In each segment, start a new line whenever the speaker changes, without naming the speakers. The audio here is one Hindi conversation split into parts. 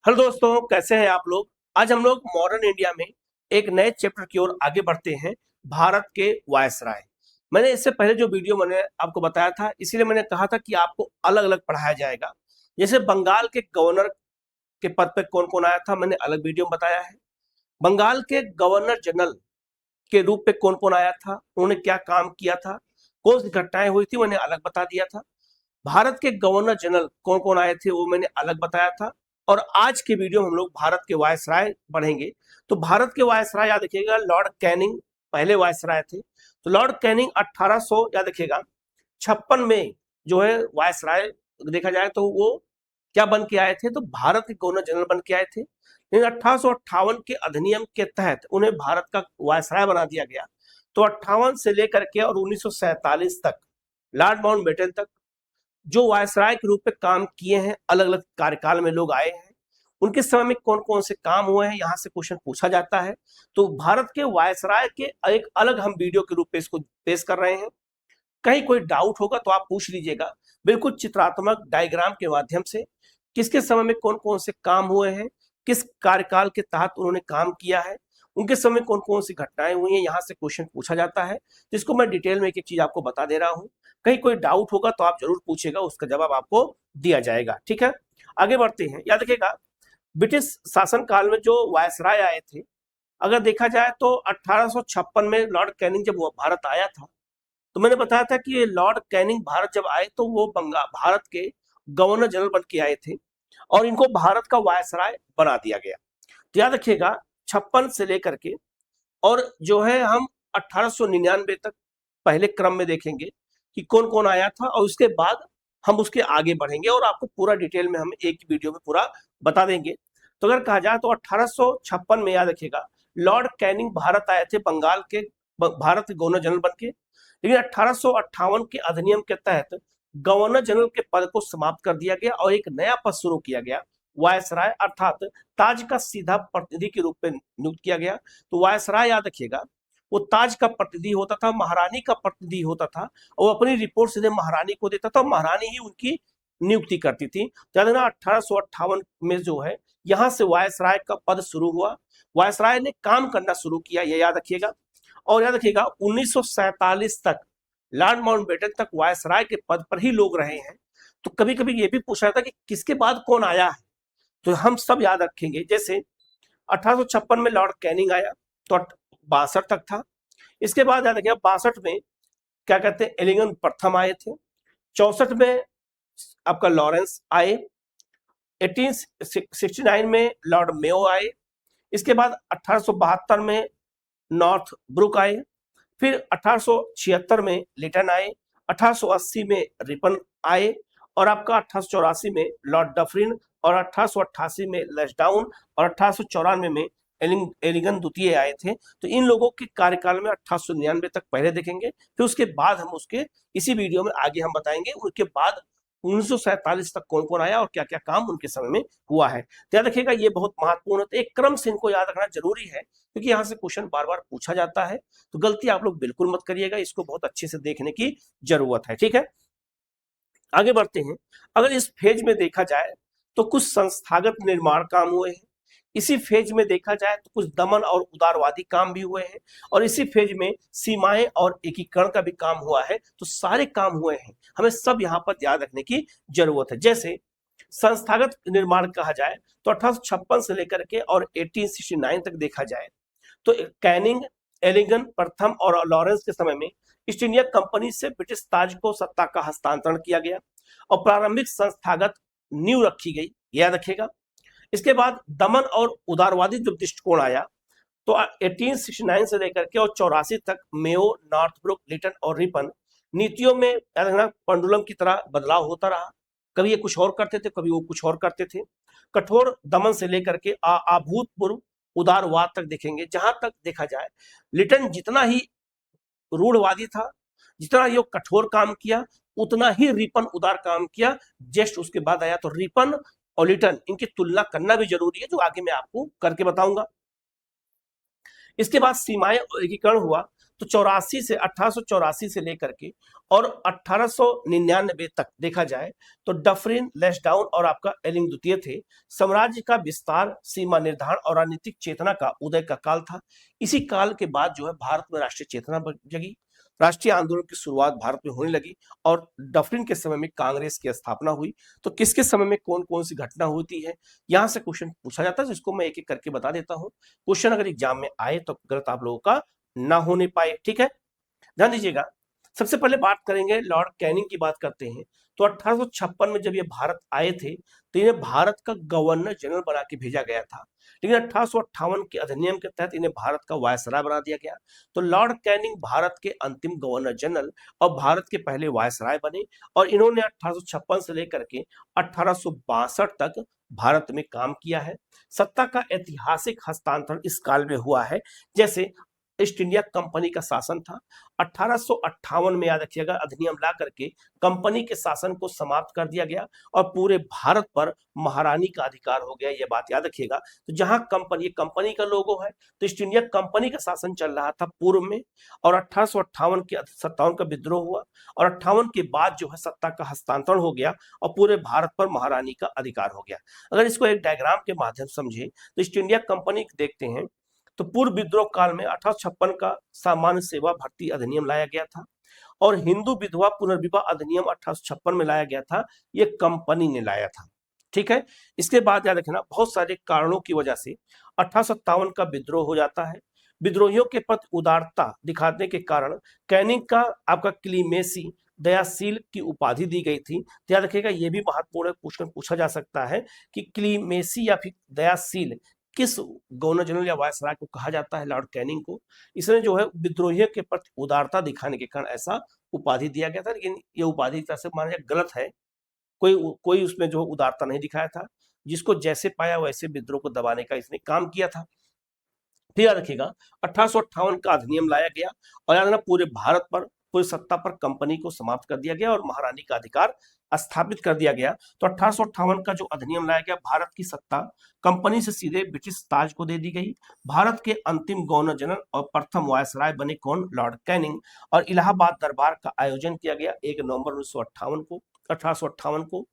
हेलो दोस्तों, कैसे हैं आप लोग। आज हम लोग मॉडर्न इंडिया में एक नए चैप्टर की ओर आगे बढ़ते हैं, भारत के वायसराय। मैंने इससे पहले जो वीडियो मैंने आपको बताया था, इसीलिए मैंने कहा था कि आपको अलग अलग पढ़ाया जाएगा। जैसे बंगाल के गवर्नर के पद पे कौन कौन आया था, मैंने अलग वीडियो में बताया है। बंगाल के गवर्नर जनरल के रूप में कौन कौन आया था, उन्होंने क्या काम किया था, कौन सी घटनाएं हुई थी, मैंने अलग बता दिया था। भारत के गवर्नर जनरल कौन कौन आए थे, वो मैंने अलग बताया था। और आज के वीडियो में हम लोग भारत के वायसराय पढ़ेंगे। तो भारत के वायसराय याद रखिएगा, लॉर्ड कैनिंग पहले वायसराय थे। तो लॉर्ड कैनिंग 1800 याद रखिएगा 56 में जो है वायसराय देखा जाए तो वो क्या बन के आए थे, तो भारत के गवर्नर जनरल बन के आए थे। लेकिन 1858 के अधिनियम के तहत उन्हें भारत का वायसराय बना दिया गया। तो 58 से लेकर के और 1947 तक लॉर्ड माउंटबेटन तक जो वायसराय के रूप में काम किए हैं, अलग अलग कार्यकाल में लोग आए हैं, उनके समय में कौन कौन से काम हुए हैं, यहाँ से क्वेश्चन पूछा जाता है। तो भारत के वायसराय के एक अलग हम वीडियो के रूप में इसको पेश कर रहे हैं। कहीं कोई डाउट होगा तो आप पूछ लीजिएगा, बिल्कुल चित्रात्मक डायग्राम के माध्यम से किसके समय में कौन कौन से काम हुए हैं, किस कार्यकाल के तहत उन्होंने काम किया है, उनके समय कौन कौन सी घटनाएं हुई हैं, यहाँ से क्वेश्चन पूछा जाता है। जिसको मैं डिटेल में एक एक चीज आपको बता दे रहा हूँ। कहीं कोई डाउट होगा तो आप जरूर पूछेगा, उसका जवाब आपको दिया जाएगा। ठीक है, आगे बढ़ते हैं। याद रखिएगा, ब्रिटिश शासन काल में जो वायसराय आए थे, अगर देखा जाए तो 1856 में लॉर्ड कैनिंग जब वो भारत आया था, तो मैंने बताया था कि लॉर्ड कैनिंग भारत जब आए तो वो भारत के गवर्नर जनरल बन के आए थे और इनको भारत का वायसराय बना दिया गया। तो याद रखिएगा 56 से लेकर के और जो है हम 1899 तक पहले क्रम में देखेंगे कि कौन कौन आया था, और उसके बाद हम उसके आगे बढ़ेंगे और आपको पूरा डिटेल में हम एक वीडियो में पूरा बता देंगे। तो अगर कहा जाए तो 1856 में याद रखिएगा लॉर्ड कैनिंग भारत आए थे, बंगाल के भारत के गवर्नर जनरल बन के। लेकिन 1858 के अधिनियम के तहत गवर्नर जनरल के पद को समाप्त कर दिया गया और एक नया पद शुरू किया गया, वायसराय, अर्थात ताज का सीधा प्रतिनिधि के रूप में नियुक्त किया गया। तो वायसराय याद रखिएगा वो ताज का प्रतिनिधि होता था, महारानी का प्रतिनिधि होता था, और अपनी रिपोर्ट सीधे महारानी को देता था, महारानी ही उनकी नियुक्ति करती थी। याद ना 1858 में जो है यहाँ से वायसराय का पद शुरू हुआ, वायसराय ने काम करना शुरू किया, ये याद रखिएगा। और याद रखिएगा 1947 तक लॉर्ड माउंटबेटन तक वायसराय के पद पर ही लोग रहे हैं। तो कभी कभी ये भी पूछा जाता है कि किसके बाद कौन आया है, तो हम सब याद रखेंगे। जैसे 1856 में लॉर्ड कैनिंग आया तो 62 तक था। इसके बाद याद रखिएगा 62 में क्या कहते हैं एलिंगन प्रथम आए थे। 64 में आपका लॉरेंस आए। 1869 में लॉर्ड मेयो आए। इसके बाद 1872 में नॉर्थ ब्रुक आए। फिर 1876 में लिटन आए। 1880 में रिपन आए। और आपका 1884 में लॉर्ड डफरिन, और 1888 में लैंसडाउन, और 1894 में एलिंगन द्वितीय आए थे। तो इन लोगों के कार्यकाल में 1899 तक पहले देखेंगे, फिर उसके बाद हम उसके इसी वीडियो में आगे हम बताएंगे उनके बाद 1947 तक कौन कौन आया और क्या क्या काम उनके समय में हुआ है। तो याद रखिएगा ये बहुत महत्वपूर्ण है, एक क्रम से इनको याद रखना जरूरी है, क्योंकि यहाँ से क्वेश्चन बार बार पूछा जाता है। तो गलती आप लोग बिल्कुल मत करिएगा, इसको बहुत अच्छे से देखने की जरूरत है। ठीक है, आगे बढ़ते हैं। अगर इस फेज में देखा जाए तो कुछ संस्थागत निर्माण काम हुए हैं, इसी फेज में देखा जाए तो कुछ दमन और उदारवादी काम भी हुए हैं, और इसी फेज में सीमाएं और एकीकरण का भी काम हुआ है। तो सारे काम हुए हैं, हमें सब यहाँ पर याद रखने की जरूरत है। जैसे संस्थागत निर्माण कहा जाए तो 1856 से लेकर के और 1869 तक देखा जाए तो कैनिंग, एलिंगन प्रथम और लॉरेंस के समय में ईस्ट इंडिया कंपनी से ब्रिटिश ताज को सत्ता का हस्तांतरण किया गया और प्रारंभिक संस्थागत नींव रखी गई, याद रखिएगा। इसके बाद दमन और उदारवादी जो दृष्टिकोण आया तो 1869 से लेकर के और 84 तक मेयो, नॉर्थब्रुक, लिटन और रिपन नीतियों में याद रखना पंडुलम की तरह बदलाव होता रहा। कभी ये कुछ और करते थे, कभी वो कुछ और करते थे। कठोर दमन से लेकर के अभूतपूर्व उदारवाद तक देखेंगे। जहां तक देखा जाए लिटन जितना ही रूढ़वादी था, जितना ये कठोर काम किया, उतना ही रिपन उदार काम किया। जस्ट उसके बाद आया तो रिपन और लिटन, इनकी तुलना करना भी जरूरी है, जो आगे मैं आपको करके बताऊंगा। इसके बाद सीमाएं और एकीकरण हुआ तो 84 से 1884 से लेकर के और 1899 तक देखा जाए तो डफरिन, लैंसडाउन और आपका एलिंग द्वितीय थे। साम्राज्य का विस्तार, सीमा निर्धारण और राजनीतिक चेतना का उदय का काल था। इसी काल के बाद जो है भारत में राष्ट्रीय चेतना जगी, राष्ट्रीय आंदोलन की शुरुआत भारत में होने लगी और डफरिन के समय में कांग्रेस की स्थापना हुई। तो किसके समय में कौन कौन सी घटना होती है, यहां से क्वेश्चन पूछा जाता है, जिसको मैं एक एक करके बता देता हूं। क्वेश्चन अगर एग्जाम में आए तो गलत आप लोगों का ना होने पाए, ठीक है, ध्यान दीजिएगा। सबसे पहले बात करेंगे, लॉर्ड कैनिंग की बात करते हैं। तो 1856 में जब ये भारत आए थे तो इन्हें भारत का गवर्नर जनरल बना के भेजा गया था, लेकिन 1858 के अधिनियम के तहत इन्हें भारत का वायसराय बना दिया गया। तो लॉर्ड कैनिंग भारत के अंतिम गवर्नर जनरल और भारत के पहले वायसराय बने और इन्होंने 1856 से लेकर के 1862 तक भारत में काम किया है। सत्ता का ऐतिहासिक हस्तांतरण इस काल में हुआ है, जैसे ईस्ट इंडिया कंपनी का शासन था। 1858 में याद रखिएगा अधिनियम ला करके कंपनी के शासन को समाप्त कर दिया गया और पूरे भारत पर महारानी का अधिकार हो गया, ये बात याद रखिएगा। तो जहां कंपनी का लोगो है, तो ईस्ट इंडिया कंपनी का शासन चल रहा था पूर्व में, और 1858 के 57 का विद्रोह हुआ और 58 के बाद जो है सत्ता का हस्तांतरण हो गया और पूरे भारत पर महारानी का अधिकार हो गया। अगर इसको एक डायग्राम के माध्यम से समझे तो ईस्ट इंडिया कंपनी देखते हैं, तो पूर्व विद्रोह काल में 1856 का सामान्य सेवा भर्ती अधिनियम लाया गया था और हिंदू विधवा पुनर्विवाह अधिनियम 1856 में लाया गया था, ये कंपनी ने लाया था, ठीक है। इसके बाद याद रखना बहुत सारे कारणों की वजह से 1857 का विद्रोह हो जाता है। विद्रोहियों के प्रति उदारता दिखाने के कारण कैनिंग का आपका क्लीमेसी, दयाशील की उपाधि दी गई थी। तो याद रखिएगा ये भी महत्वपूर्ण क्वेश्चन पूछा जा सकता है कि क्लीमेसी या फिर दयाशील किस गवर्नर जनरल या वायसराय को कहा जाता है, लॉर्ड कैनिंग को। इसने जो है विद्रोहियों के प्रति उदारता दिखाने के कारण ऐसा उपाधि दिया गया था, लेकिन ये उपाधि तरह से माना जाए गलत है। कोई कोई उसमें जो उदारता नहीं दिखाया था, जिसको जैसे पाया वैसे विद्रोह को दबाने का इसने काम किया था। फिर याद रखिएगा 1858 का अधिनियम लाया गया और याद रखना पूरे भारत पर, पूरी सत्ता पर कंपनी को समाप्त कर दिया गया और महारानी का अधिकार स्थापित कर दिया गया। तो 1858 का जो अधिनियम लाया गया, भारत की सत्ता कंपनी से सीधे ब्रिटिश ताज को दे दी गई। भारत के अंतिम गवर्नर जनरल और प्रथम वायसराय बने कौन, लॉर्ड कैनिंग, और इलाहाबाद दरबार का आयोजन किया गया 1 नवंबर 1958 को 1858 को।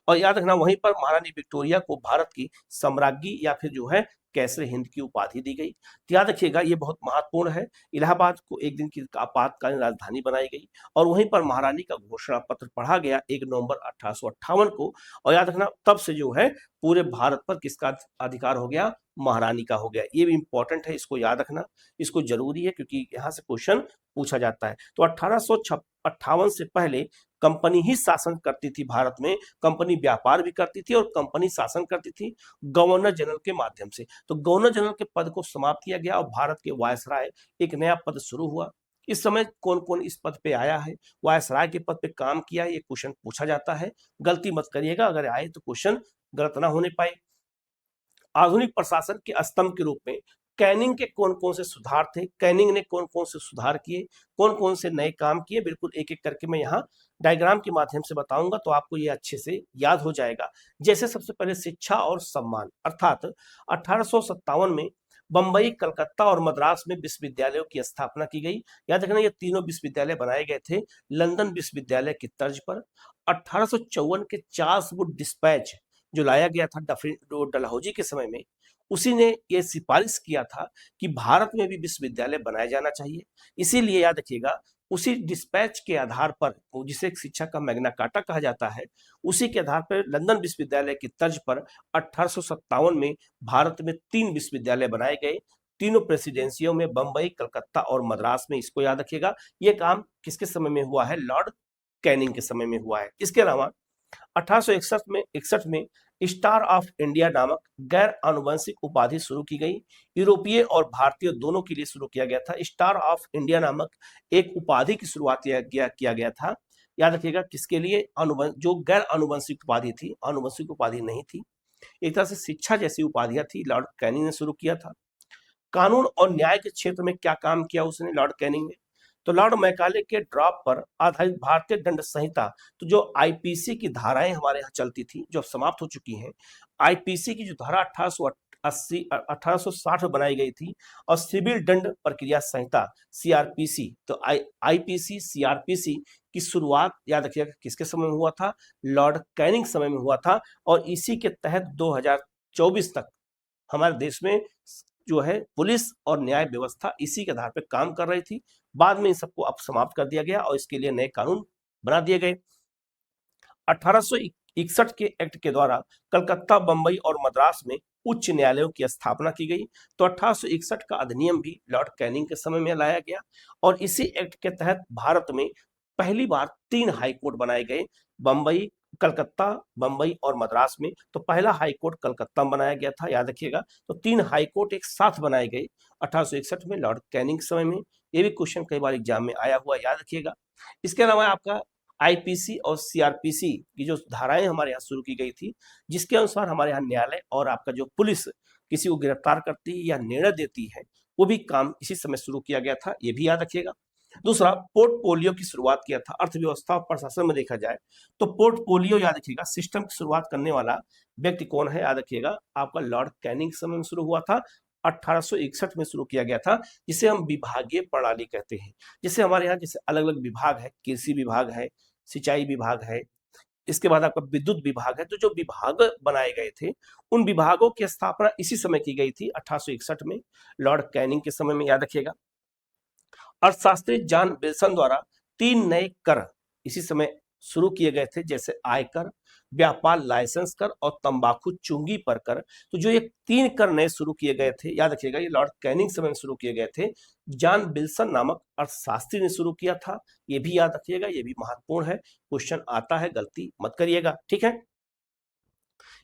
और याद रखना वहीं पर महारानी विक्टोरिया को भारत की सम्राज्ञी या फिर जो है कैसरे हिंद की उपाधि दी गई। तो याद रखिएगा ये बहुत महत्वपूर्ण है। इलाहाबाद को एक दिन की आपातकालीन राजधानी बनाई गई और वहीं पर महारानी का घोषणा पत्र पढ़ा गया 1 नवंबर 1858 को। और याद रखना तब से जो है पूरे भारत पर किसका अधिकार हो गया, महारानी का हो गया। ये भी इंपॉर्टेंट है, इसको याद रखना, इसको जरूरी है क्योंकि यहाँ से क्वेश्चन पूछा जाता है। तो 1858 से पहले कंपनी ही शासन करती थी भारत में, कंपनी व्यापार भी करती थी और कंपनी शासन करती थी गवर्नर जनरल के माध्यम से। तो गवर्नर जनरल के पद को समाप्त किया गया और भारत के वायसराय एक नया पद शुरू हुआ। इस समय कौन कौन इस पद पे आया है, वायसराय के पद पे काम किया है, ये क्वेश्चन पूछा जाता है। गलती मत करिएगा, अगर आए तो क्वेश्चन गलत ना होने पाए। आधुनिक प्रशासन के स्तंभ के रूप में कैनिंग के कौन कौन से सुधार थे, कैनिंग ने कौन कौन से सुधार किए, कौन कौन से नए काम किए, बिल्कुल एक एक करके मैं यहाँ डायग्राम के माध्यम से बताऊंगा तो आपको ये अच्छे से याद हो जाएगा। जैसे सबसे पहले शिक्षा और सम्मान, अर्थात 1857 में बंबई, कलकत्ता और मद्रास में विश्वविद्यालयों की स्थापना की गई। याद रखना ये तीनों विश्वविद्यालय बनाए गए थे लंदन विश्वविद्यालय की तर्ज पर। 1854 के चार्ल्स वुड डिस्पैच जो लाया गया था डलहौजी के समय में, उसी ने यह सिफारिश किया था कि भारत में भी विश्वविद्यालय बनाया जाना चाहिए। इसीलिए याद रखिएगा उसी डिस्पैच के आधार पर, जिसे शिक्षा का मैग्ना कार्टा कहा जाता है, उसी के आधार पर लंदन विश्वविद्यालय की तर्ज पर 1857 में भारत में 3 विश्वविद्यालय बनाए गए, तीनों प्रेसिडेंसियों में, बंबई, कलकत्ता और मद्रास में। इसको याद रखिएगा, ये काम किसके समय में हुआ है, लॉर्ड कैनिंग के समय में हुआ है। इसके अलावा 1861 में स्टार ऑफ इंडिया नामक गैर आनुवंशिक उपाधि शुरू की गई। यूरोपीय और भारतीय दोनों के लिए शुरू किया गया था। स्टार ऑफ इंडिया नामक एक उपाधि की शुरुआत किया गया था। याद रखिएगा किसके लिए, जो गैर आनुवंशिक उपाधि थी, आनुवंशिक उपाधि नहीं थी। एक तरह से शिक्षा जैसी उपाधियां थी, लॉर्ड कैनिंग ने शुरू किया था। कानून और न्याय के क्षेत्र में क्या काम किया उसने, लॉर्ड कैनिंग ने, तो लॉर्ड मैकाले के ड्रॉप पर आधारित भारतीय दंड संहिता, तो जो आईपीसी की धाराएं हमारे यहाँ चलती थी जो समाप्त हो चुकी हैं, आईपीसी की जो धारा 1860 में बनाई गई थी। और सिविल दंड प्रक्रिया संहिता सीआरपीसी, तो आईपीसी सीआरपीसी की शुरुआत याद रखिएगा किसके समय में हुआ था, लॉर्ड कैनिंग समय में हुआ था। और इसी के तहत 2024 तक हमारे देश में जो है पुलिस और न्याय व्यवस्था इसी के आधार पर काम कर रही थी। बाद में इन सबको अब समाप्त कर दिया गया और इसके लिए नए कानून बना दिए गए। 1861 के एक्ट के द्वारा कलकत्ता, बंबई और मद्रास में उच्च न्यायालयों की स्थापना की गई। तो 1861 का अधिनियम भी लॉर्ड कैनिंग के समय में लाया गया और इसी एक्ट के तहत भारत में पहली बार 3 हाई कोर्ट बनाए गए, बंबई, कलकत्ता, बंबई और मद्रास में। तो पहला हाई कोर्ट कलकत्ता में बनाया गया था, याद रखिएगा। तो 3 हाई कोर्ट एक साथ बनाए गए 1861 में लॉर्ड कैनिंग के समय में। ये भी क्वेश्चन कई बार एग्जाम में आया हुआ, याद रखिएगा। इसके अलावा आपका आईपीसी और सीआरपीसी की जो धाराएं हमारे यहाँ शुरू की गई थी, जिसके अनुसार हमारे यहाँ न्यायालय और आपका जो पुलिस किसी को गिरफ्तार करती है या निर्णय देती है, वो भी काम इसी समय शुरू किया गया था, ये भी याद रखिएगा। दूसरा, पोर्टफोलियो की शुरुआत किया था। अर्थव्यवस्था और प्रशासन में देखा जाए तो पोर्टफोलियो याद रखिएगा सिस्टम की शुरुआत करने वाला व्यक्ति कौन है, याद रखिएगा आपका लॉर्ड कैनिंग समय में शुरू हुआ था। 1861 में शुरू किया गया था, जिसे हम विभागीय प्रणाली कहते हैं। जैसे हमारे यहाँ जैसे अलग अलग विभाग है, कृषि विभाग है, सिंचाई विभाग है, इसके बाद आपका विद्युत विभाग है। तो जो विभाग बनाए गए थे, उन विभागों की स्थापना इसी समय की गई थी 1861 में लॉर्ड कैनिंग के समय में, याद रखिएगा। अर्थशास्त्री जॉन विल्सन द्वारा 3 नए कर इसी समय शुरू किए गए थे, जैसे आयकर, व्यापार लाइसेंस कर और तंबाकू चुंगी पर कर। तो जो ये 3 कर नए शुरू किए गए थे, याद रखिएगा, ये लॉर्ड कैनिंग समय में शुरू किए गए थे। जॉन विल्सन नामक अर्थशास्त्री ने शुरू किया था, ये भी याद रखिएगा, ये भी महत्वपूर्ण है, क्वेश्चन आता है, गलती मत करिएगा, ठीक है।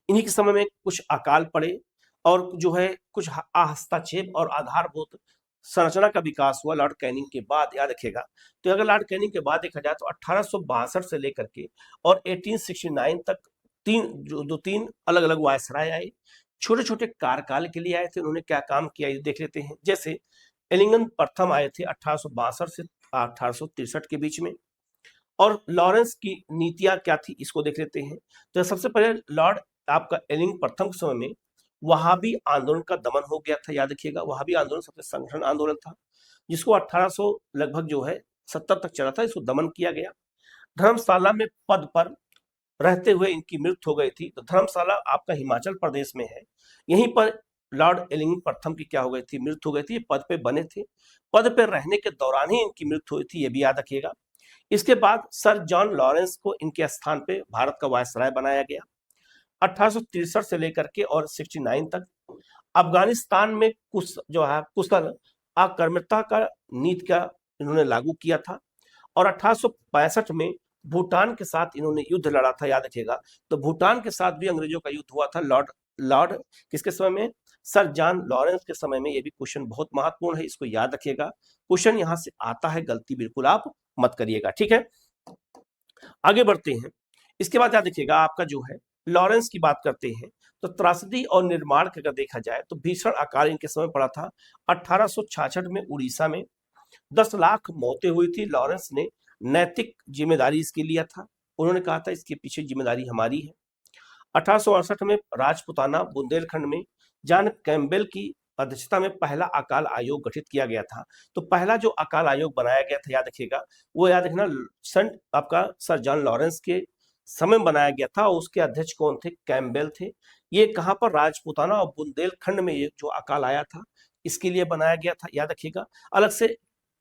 इन्हीं के समय में कुछ अकाल पड़े और जो है कुछ हस्तक्षेप और आधारभूत संरचना का विकास हुआ लॉर्ड कैनिंग के बाद, याद रखिएगा। तो अगर लॉर्ड कैनिंग के बाद देखा जाए तो 1862 से लेकर के और 1869 तक तीन अलग अलग वायसराय आए, छोटे छोटे कार्यकाल के लिए आए थे। उन्होंने क्या काम किया ये देख लेते हैं। जैसे एलिंगन प्रथम आए थे 1862 से 1863 के बीच में, और लॉरेंस की नीतियां क्या थी इसको देख लेते हैं। तो सबसे पहले लॉर्ड आपका एलिंग प्रथम के समय में वहाबी आंदोलन का दमन हो गया था, याद रखिएगा। वहाबी आंदोलन सबसे संगठन आंदोलन था, जिसको 1800 लगभग जो है 70 तक चला था, इसको दमन किया गया। धर्मशाला में पद पर रहते हुए इनकी मृत्यु हो गई थी। तो धर्मशाला आपका हिमाचल प्रदेश में है, यहीं पर लॉर्ड एलिंगन प्रथम की क्या हो गई थी, मृत्यु हो गई थी। पद पे बने थे, पद पे रहने के दौरान ही इनकी मृत्यु हुई थी, ये भी याद रखिएगा। इसके बाद सर जॉन लॉरेंस को इनके स्थान पे भारत का वायसराय बनाया गया 1863 से लेकर के और 69 तक। अफगानिस्तान में जो है कुशल आक्रमणता का नीति का इन्होंने लागू किया था। और 1865 में भूटान के साथ इन्होंने युद्ध लड़ा था, याद रखिएगा। तो भूटान के साथ भी अंग्रेजों का युद्ध हुआ था लॉर्ड किसके समय में, सर जॉन लॉरेंस के समय में। ये भी क्वेश्चन बहुत महत्वपूर्ण है, इसको याद रखिएगा, क्वेश्चन यहां से आता है, गलती बिल्कुल आप मत करिएगा, ठीक है। आगे बढ़ते हैं। इसके बाद याद रखिएगा आपका जो है लॉरेंस की बात करते हैं तो त्रासदी और निर्माण का अगर देखा जाए तो भीषण अकाल इनके समय पड़ा था 1866 में उड़ीसा में 10 लाख मौतें हुई थी। लॉरेंस ने नैतिक जिम्मेदारी इसके लिया था, उन्होंने कहा था इसके पीछे जिम्मेदारी हमारी है। 1868 में राजपुताना बुंदेलखंड में जॉन कैम्पबेल की अध्यक्षता में पहला अकाल आयोग गठित किया गया था। तो पहला जो अकाल आयोग बनाया गया था, याद रखिएगा, वो याद रखना संत आपका सर जॉन लॉरेंस के समय बनाया गया था। उसके अध्यक्ष कौन थे, कैम्पबेल थे। ये कहां पर, राजपुताना और बुंदेलखंड में ये जो अकाल आया था इसके लिए बनाया गया था, याद रखिएगा अलग से।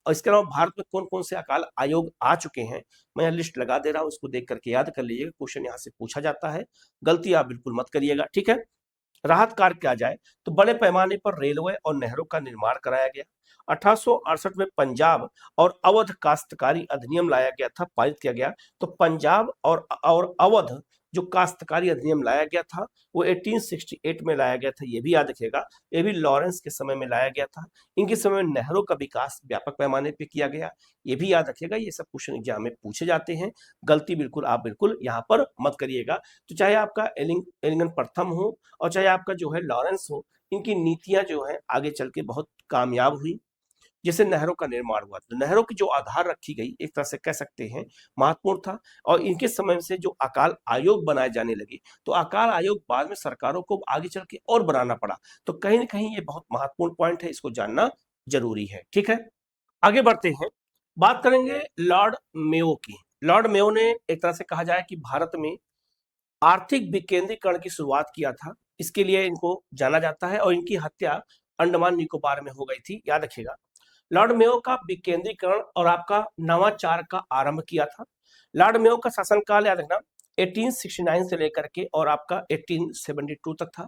और इसके अलावा भारत में कौन कौन से अकाल आयोग आ चुके हैं, मैं यहाँ लिस्ट लगा दे रहा हूँ, इसको देख करके याद कर लीजिएगा, क्वेश्चन यहाँ से पूछा जाता है, गलती आप बिल्कुल मत करिएगा, ठीक है। राहत कार्य किया जाए तो बड़े पैमाने पर रेलवे और नहरों का निर्माण कराया गया। 1868 में पंजाब और अवध काश्तकारी अधिनियम लाया गया था, पारित किया गया। तो पंजाब और अवध जो काश्तकारी अधिनियम लाया गया था वो 1868 में लाया गया था, ये भी याद रखिएगा। ये भी लॉरेंस के समय में लाया गया था। इनके समय में नहरों का विकास व्यापक पैमाने पे किया गया, ये भी याद रखिएगा। ये सब क्वेश्चन एग्जाम में पूछे जाते हैं, गलती बिल्कुल आप बिल्कुल यहाँ पर मत करिएगा। तो चाहे आपका एलिंगन प्रथम हो और चाहे आपका जो है लॉरेंस हो, इनकी नीतियां जो है आगे चल के बहुत कामयाब हुई। जिससे नहरों का निर्माण हुआ। तो नहरों की जो आधार रखी गई, एक तरह से कह सकते हैं महत्वपूर्ण था। और इनके समय से जो अकाल आयोग बनाए जाने लगे, तो अकाल आयोग बाद में सरकारों को आगे चल के और बनाना पड़ा। तो कहीं ना कहीं ये बहुत महत्वपूर्ण पॉइंट है, इसको जानना जरूरी है। ठीक है, आगे बढ़ते हैं, बात करेंगे लॉर्ड मेयो की। लॉर्ड मेयो ने एक तरह से कहा जाए कि भारत में आर्थिक विकेंद्रीकरण की शुरुआत किया था, इसके लिए इनको जाना जाता है। और इनकी हत्या अंडमान निकोबार में हो गई थी, याद रखिएगा। लॉर्ड मेयो का विकेंद्रीकरण और आपका नवाचार का आरंभ किया था। लॉर्ड मेयो का शासनकाल याद रखना 1869 से लेकर के और आपका 1872 तक था।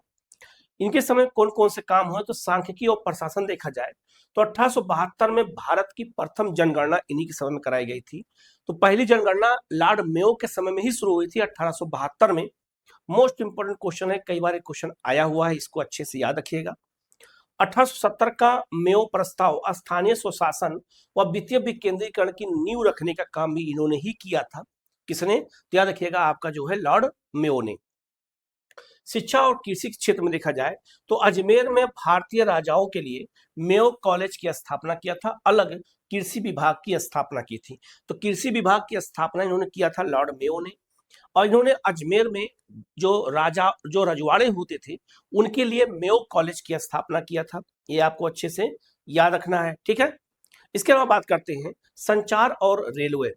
इनके समय कौन कौन से काम हुए, तो सांख्यिकी और प्रशासन देखा जाए तो 1872 में भारत की प्रथम जनगणना इन्हीं के समय में कराई गई थी। तो पहली जनगणना लॉर्ड मेयो के समय में ही शुरू हुई थी 1872 में। मोस्ट इंपोर्टेंट क्वेश्चन है, कई बार क्वेश्चन आया हुआ है, इसको अच्छे से याद रखिएगा। 1870 का मेयो प्रस्ताव स्थानीय स्वशासन व वित्तीय विकेंद्रीकरण की नींव रखने का काम भी इन्होंने ही किया था। किसने, तो याद रखिएगा आपका जो है लॉर्ड मेयो ने। शिक्षा और कृषि क्षेत्र में देखा जाए तो अजमेर में भारतीय राजाओं के लिए मेयो कॉलेज की स्थापना किया था, अलग कृषि विभाग की स्थापना की थी। तो कृषि विभाग की स्थापना इन्होंने किया था लॉर्ड मेयो ने। और इन्होंने अजमेर में जो रजवाड़े होते थे उनके लिए मेयो कॉलेज की स्थापना किया था। ये आपको अच्छे से याद रखना है। ठीक है, इसके अलावा बात करते हैं संचार और रेलवे।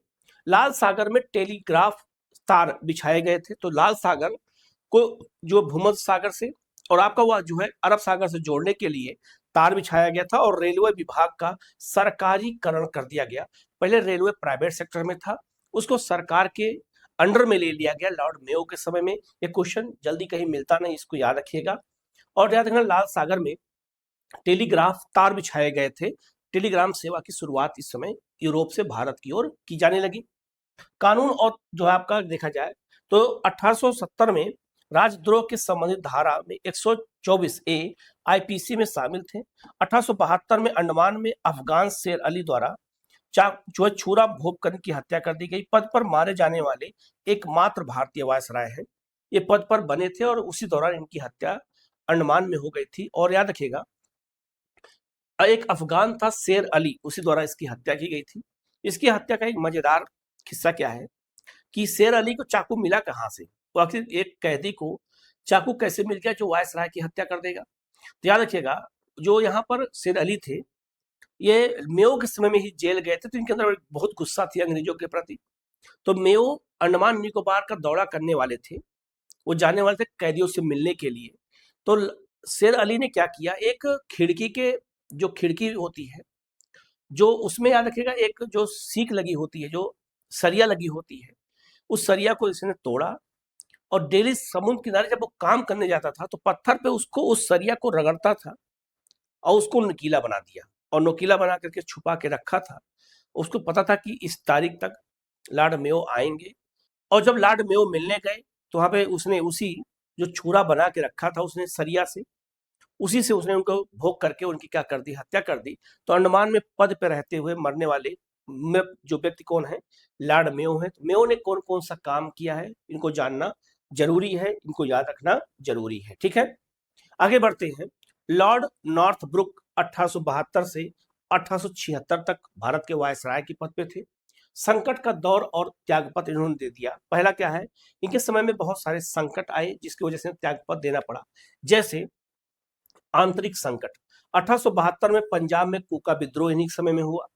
लाल सागर में टेलीग्राफ तार बिछाए गए थे। तो लाल सागर को जो भूमध्य सागर से और आपका वह जो है अरब सागर से जोड़ने के लिए तार बिछाया गया था। और रेलवे विभाग का सरकारीकरण कर दिया गया। पहले रेलवे प्राइवेट सेक्टर में था, उसको सरकार के अंडर में ले लिया गया लॉर्ड मेयो के समय में। ये क्वेश्चन जल्दी कहीं मिलता नहीं, इसको याद रखिएगा। और याद रखना लाल सागर में टेलीग्राफ तार बिछाए गए थे। टेलीग्राम सेवा की शुरुआत इस समय यूरोप से भारत की ओर की जाने लगी। कानून और जो है आपका देखा जाए तो 1870 में राजद्रोह के संबंधित धारा में 124 ए आईपीसी में शामिल थे। 1872 में अंडमान में अफगान शेर अली द्वारा जो है छुरा भोग करने की हत्या कर दी गई। पद पर मारे जाने वाले एकमात्र भारतीय वायसराय हैं। ये पद पर बने थे और उसी दौरान इनकी हत्या अंडमान में हो गई थी। और याद रखिएगा एक अफगान था शेर अली, उसी द्वारा इसकी हत्या की गई थी। इसकी हत्या का एक मजेदार किस्सा क्या है कि शेर अली को चाकू मिला कहां से, तो आखिर एक कैदी को चाकू कैसे मिल गया जो वायसराय की हत्या कर देगा। तो याद रखिएगा जो यहाँ पर शेर अली थे ये मेयो के समय में ही जेल गए थे, तो इनके अंदर बहुत गुस्सा थी अंग्रेजों के प्रति। तो मेयो अंडमान निकोबार का दौरा करने वाले थे, वो जाने वाले थे कैदियों से मिलने के लिए। तो शेर अली ने क्या किया, एक खिड़की के जो खिड़की होती है जो उसमें याद रखिएगा एक जो सीख लगी होती है, जो सरिया लगी होती है, उस सरिया को इसने तोड़ा और डेली समुद्र किनारे जब वो काम करने जाता था तो पत्थर पे उसको उस सरिया को रगड़ता था और उसको नुकीला बना दिया और नुकीला बना करके छुपा के रखा था। उसको पता था कि इस तारीख तक लॉर्ड मेयो आएंगे। और जब लॉर्ड मेयो मिलने गए तो वहां पे उसने उसी जो छुरा बना के रखा था उसने सरिया से, उसी से उसने उनको भोग करके उनकी क्या कर दी, हत्या कर दी। तो अंडमान में पद पे रहते हुए मरने वाले में जो व्यक्ति कौन है, लॉर्ड मेयो है। तो मेयो ने कौन कौन सा काम किया है इनको जानना जरूरी है, इनको याद रखना जरूरी है। ठीक है, आगे बढ़ते हैं। लॉर्ड नॉर्थब्रुक 1872 से 1876 तक भारत के वायसराय के पद पे थे। संकट का दौर और त्यागपत्र इन्होंने दे दिया। पहला क्या है, इनके समय में बहुत सारे संकट आए जिसकी वजह से त्यागपत्र देना पड़ा। जैसे आंतरिक संकट, 1872 में पंजाब में कुका विद्रोह इन्हीं समय में हुआ।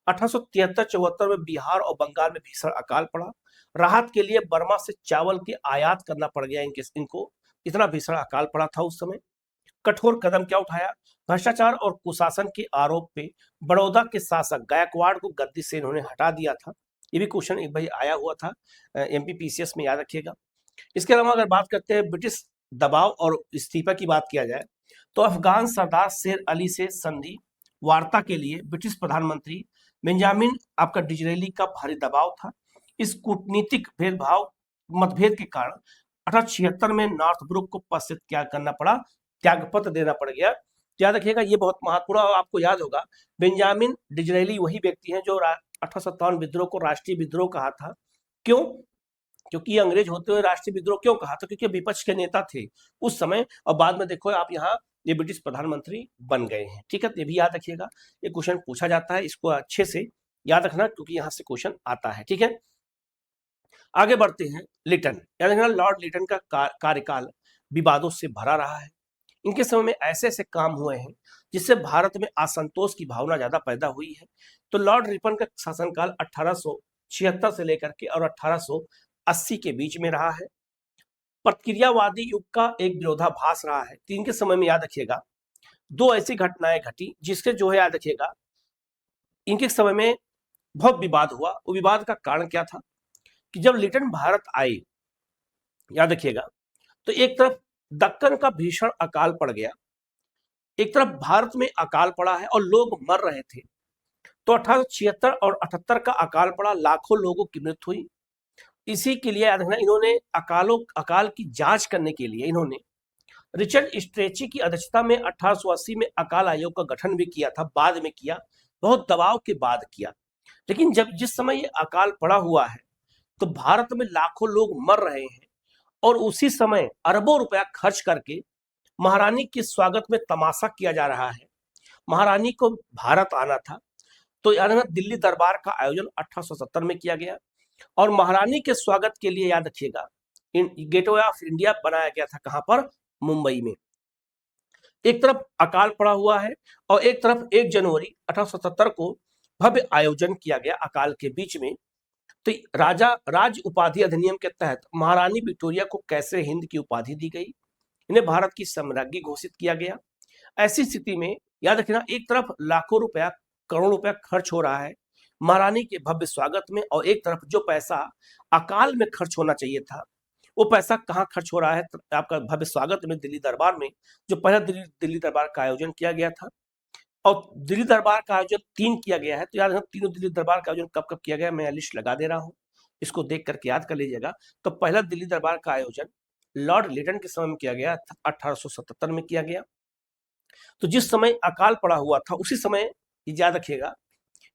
1873-74 में बिहार और बंगाल में भीषण अकाल पड़ा। राहत के लिए बर्मा से चावल की आयात करना पड़ गया इनको, इतना भीषण अकाल पड़ा था उस समय। कठोर कदम क्या उठाया, भ्रष्टाचार और कुशासन के आरोप पे बड़ौदा के शासक गायकवाड़ को गद्दी से इन्होंने हटा दिया था। ये भी क्वेश्चन एक भाई आया हुआ था एमपीपीसीएस में, याद रखिएगा। इसके अलावा अगर बात करते हैं ब्रिटिश दबाव और इस्तीफा की बात किया जाए तो अफगान सरदार शेर अली से संधि वार्ता के लिए ब्रिटिश प्रधानमंत्री बेंजामिन आपका डिजरेली का भारी दबाव था। इस कूटनीतिक मतभेद के कारण 1876 में नॉर्थब्रुक को पद से त्याग करना पड़ा, त्यागपत्र देना पड़ गया। याद रखिएगा ये बहुत महत्वपूर्ण, आपको याद होगा बेंजामिन डिजरेली वही व्यक्ति हैं जो 1857 विद्रोह को राष्ट्रीय विद्रोह कहा था। क्यों, क्योंकि अंग्रेज होते हुए राष्ट्रीय विद्रोह क्यों कहा था, क्योंकि विपक्ष के नेता थे उस समय। और बाद में देखो आप यहाँ ये ब्रिटिश प्रधानमंत्री बन गए हैं। ठीक है, तो ये भी याद रखिएगा, ये क्वेश्चन पूछा जाता है, इसको अच्छे से याद रखना क्योंकि यहाँ से क्वेश्चन आता है। ठीक है, आगे बढ़ते हैं। लिटन, याद रखना लॉर्ड लिटन का कार्यकाल विवादों से भरा रहा है। इनके समय में ऐसे ऐसे काम हुए हैं जिससे भारत में असंतोष की भावना ज्यादा पैदा हुई है। तो लॉर्ड रिपन का शासनकाल 1876 से लेकर के और 1880 के बीच में रहा है। प्रतिक्रियावादी युग का एक विरोधाभास रहा है। तो इनके समय में याद रखिएगा दो ऐसी घटनाएं घटी जिसके जो है याद रखिएगा इनके समय में बहुत विवाद हुआ। वो विवाद का कारण क्या था कि जब लिटन भारत आए, याद रखिएगा, तो एक तरफ दक्कन का भीषण अकाल पड़ गया, एक तरफ भारत में अकाल पड़ा है और लोग मर रहे थे। तो 1876 और 78 का अकाल पड़ा, लाखों लोगों की मृत्यु हुई। इसी के लिए याद रखना इन्होंने अकाल की जांच करने के लिए इन्होंने रिचर्ड स्ट्रेची की अध्यक्षता में 1880 में अकाल आयोग का गठन भी किया था, बाद में किया, बहुत दबाव के बाद किया। लेकिन जब जिस समय ये अकाल पड़ा हुआ है तो भारत में लाखों लोग मर रहे हैं और उसी समय अरबों रुपया खर्च करके महारानी के स्वागत में तमाशा किया जा रहा है। महारानी को भारत आना था, तो याद रखना दिल्ली दरबार का आयोजन 1870 में किया गया और महारानी के स्वागत के लिए याद रखिएगा गेटवे ऑफ इंडिया बनाया गया था। कहां पर? मुंबई में। एक तरफ अकाल पड़ा हुआ है और एक तरफ 1 जनवरी 1877 को भव्य आयोजन किया गया अकाल के बीच में। तो राज उपाधि अधिनियम के तहत महारानी विक्टोरिया को कैसर हिंद की उपाधि दी गई, इन्हें भारत की सम्राज्ञी घोषित किया गया। ऐसी स्थिति में याद रखना एक तरफ लाखों रुपया, करोड़ों रुपया खर्च हो रहा है महारानी के भव्य स्वागत में और एक तरफ जो पैसा अकाल में खर्च होना चाहिए था वो पैसा कहाँ खर्च हो रहा है? तो आपका भव्य स्वागत में दिल्ली दरबार में, जो पहला दिल्ली दरबार का आयोजन किया गया था। और दिल्ली दरबार का आयोजन 3 किया गया है, तो याद रखना तीनों दिल्ली दरबार का आयोजन कब कब किया गया, मैं लिस्ट लगा दे रहा हूँ, इसको देख करके याद कर लीजिएगा। तो पहला दिल्ली दरबार का आयोजन लॉर्ड लिटन के समय में किया गया, 1877 में किया गया। तो जिस समय अकाल पड़ा हुआ था उसी समय याद रखिएगा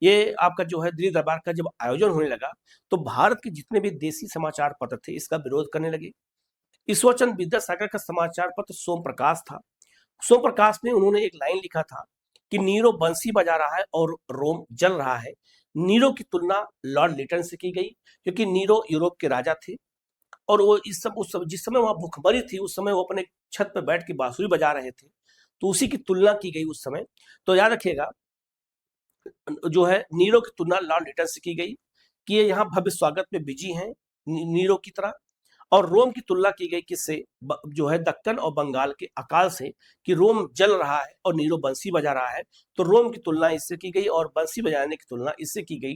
ये आपका जो है दिल्ली दरबार का जब आयोजन होने लगा तो भारत के जितने भी देसी समाचार पत्र थे इसका विरोध करने लगे। ईश्वरचंद्र विद्यासागर का समाचार पत्र सोम प्रकाश था। सोम प्रकाश में उन्होंने एक लाइन लिखा था कि नीरो बंसी बजा रहा है और रोम जल रहा है। नीरो की तुलना लॉर्ड लिटन से की गई क्योंकि नीरो यूरोप के राजा थे और वो जिस समय वहां भूखमरी थी उस समय वो अपने छत पर बैठ के बांसुरी बजा रहे थे, तो उसी की तुलना की गई उस समय। तो याद रखिएगा जो है नीरो की तुलना लॉर्ड लिटन से की गई कि ये यहाँ भव्य स्वागत में बिजी हैं नीरो की तरह। और रोम की तुलना की गई किससे? जो है दक्कन और बंगाल के अकाल से, कि रोम जल रहा है और नीरो बंसी बजा रहा है, तो रोम की तुलना इससे की गई और बंसी बजाने की तुलना इससे की गई।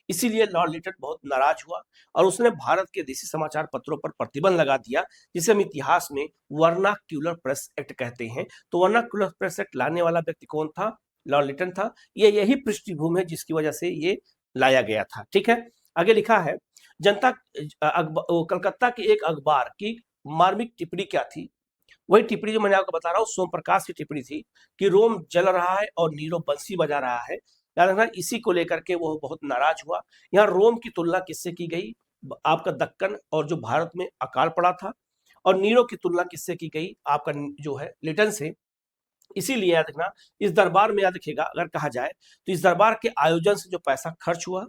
इसीलिए लॉर्ड लिटन बहुत नाराज हुआ और उसने भारत के देसी समाचार पत्रों पर प्रतिबंध लगा दिया, जिसे हम इतिहास में वर्नाक्यूलर प्रेस एक्ट कहते हैं। तो वर्नाक्यूलर प्रेस एक्ट लाने वाला व्यक्ति कौन था? लॉर्ड लिटन था। ये यही पृष्ठभूमि है जिसकी वजह से ये लाया गया था। ठीक है, आगे लिखा है जनता कलकत्ता के एक अखबार की मार्मिक टिप्पणी क्या थी? वही टिप्पणी जो मैंने आपको बता रहा हूँ सोम प्रकाश की टिप्पणी थी कि रोम जल रहा है और नीरो बंसी बजा रहा है। याद रखना इसी को लेकर के वो बहुत नाराज हुआ। यहाँ रोम की तुलना किससे की गई? आपका दक्कन और जो भारत में अकाल पड़ा था। और नीरो की तुलना किससे की गई? आपका जो है लिटन से। इसीलिए याद रखना इस दरबार में याद रखिएगा अगर कहा जाए तो इस दरबार के आयोजन से जो पैसा खर्च हुआ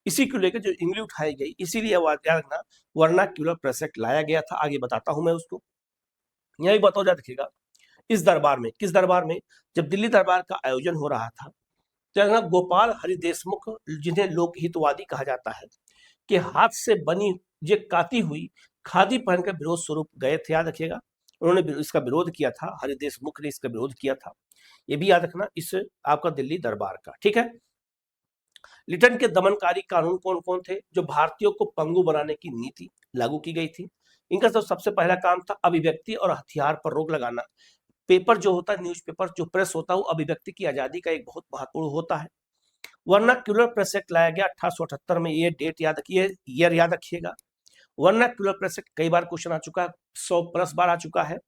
इसी को लेकर जो इंगली उठाई गई, इसीलिए याद रखना वर्नाक्यूलर प्रेस एक्ट लाया गया था। आगे बताता हूं मैं उसको। यही बताओ याद रखिएगा इस दरबार में, किस दरबार में? जब दिल्ली दरबार का आयोजन हो रहा था तो गोपाल हरि देशमुख, जिन्हें लोक हितवादी कहा जाता है, कि हाथ से बनी ये काती हुई खादी पहनकर विरोध स्वरूप गए थे। याद रखिएगा उन्होंने इसका विरोध किया था, हरि देशमुख ने इसका विरोध किया था। ये भी याद रखना इस आपका दिल्ली दरबार का। ठीक है, लिटन के दमनकारी कानून कौन कौन थे? जो भारतीयों को पंगु बनाने की नीति लागू की गई थी। इनका तो सबसे पहला काम था अभिव्यक्ति और हथियार पर रोक लगाना। पेपर जो होता है, न्यूज़पेपर जो प्रेस होता है, वो अभिव्यक्ति की आजादी का एक बहुत महत्वपूर्ण होता है। वर्नाक्यूलर प्रेस एक्ट लाया गया 1878 में। ये डेट याद रखिए, ईयर याद रखिएगा। वर्नाक्यूलर प्रेस एक्ट कई बार क्वेश्चन आ चुका है, 100+ बार आ चुका है।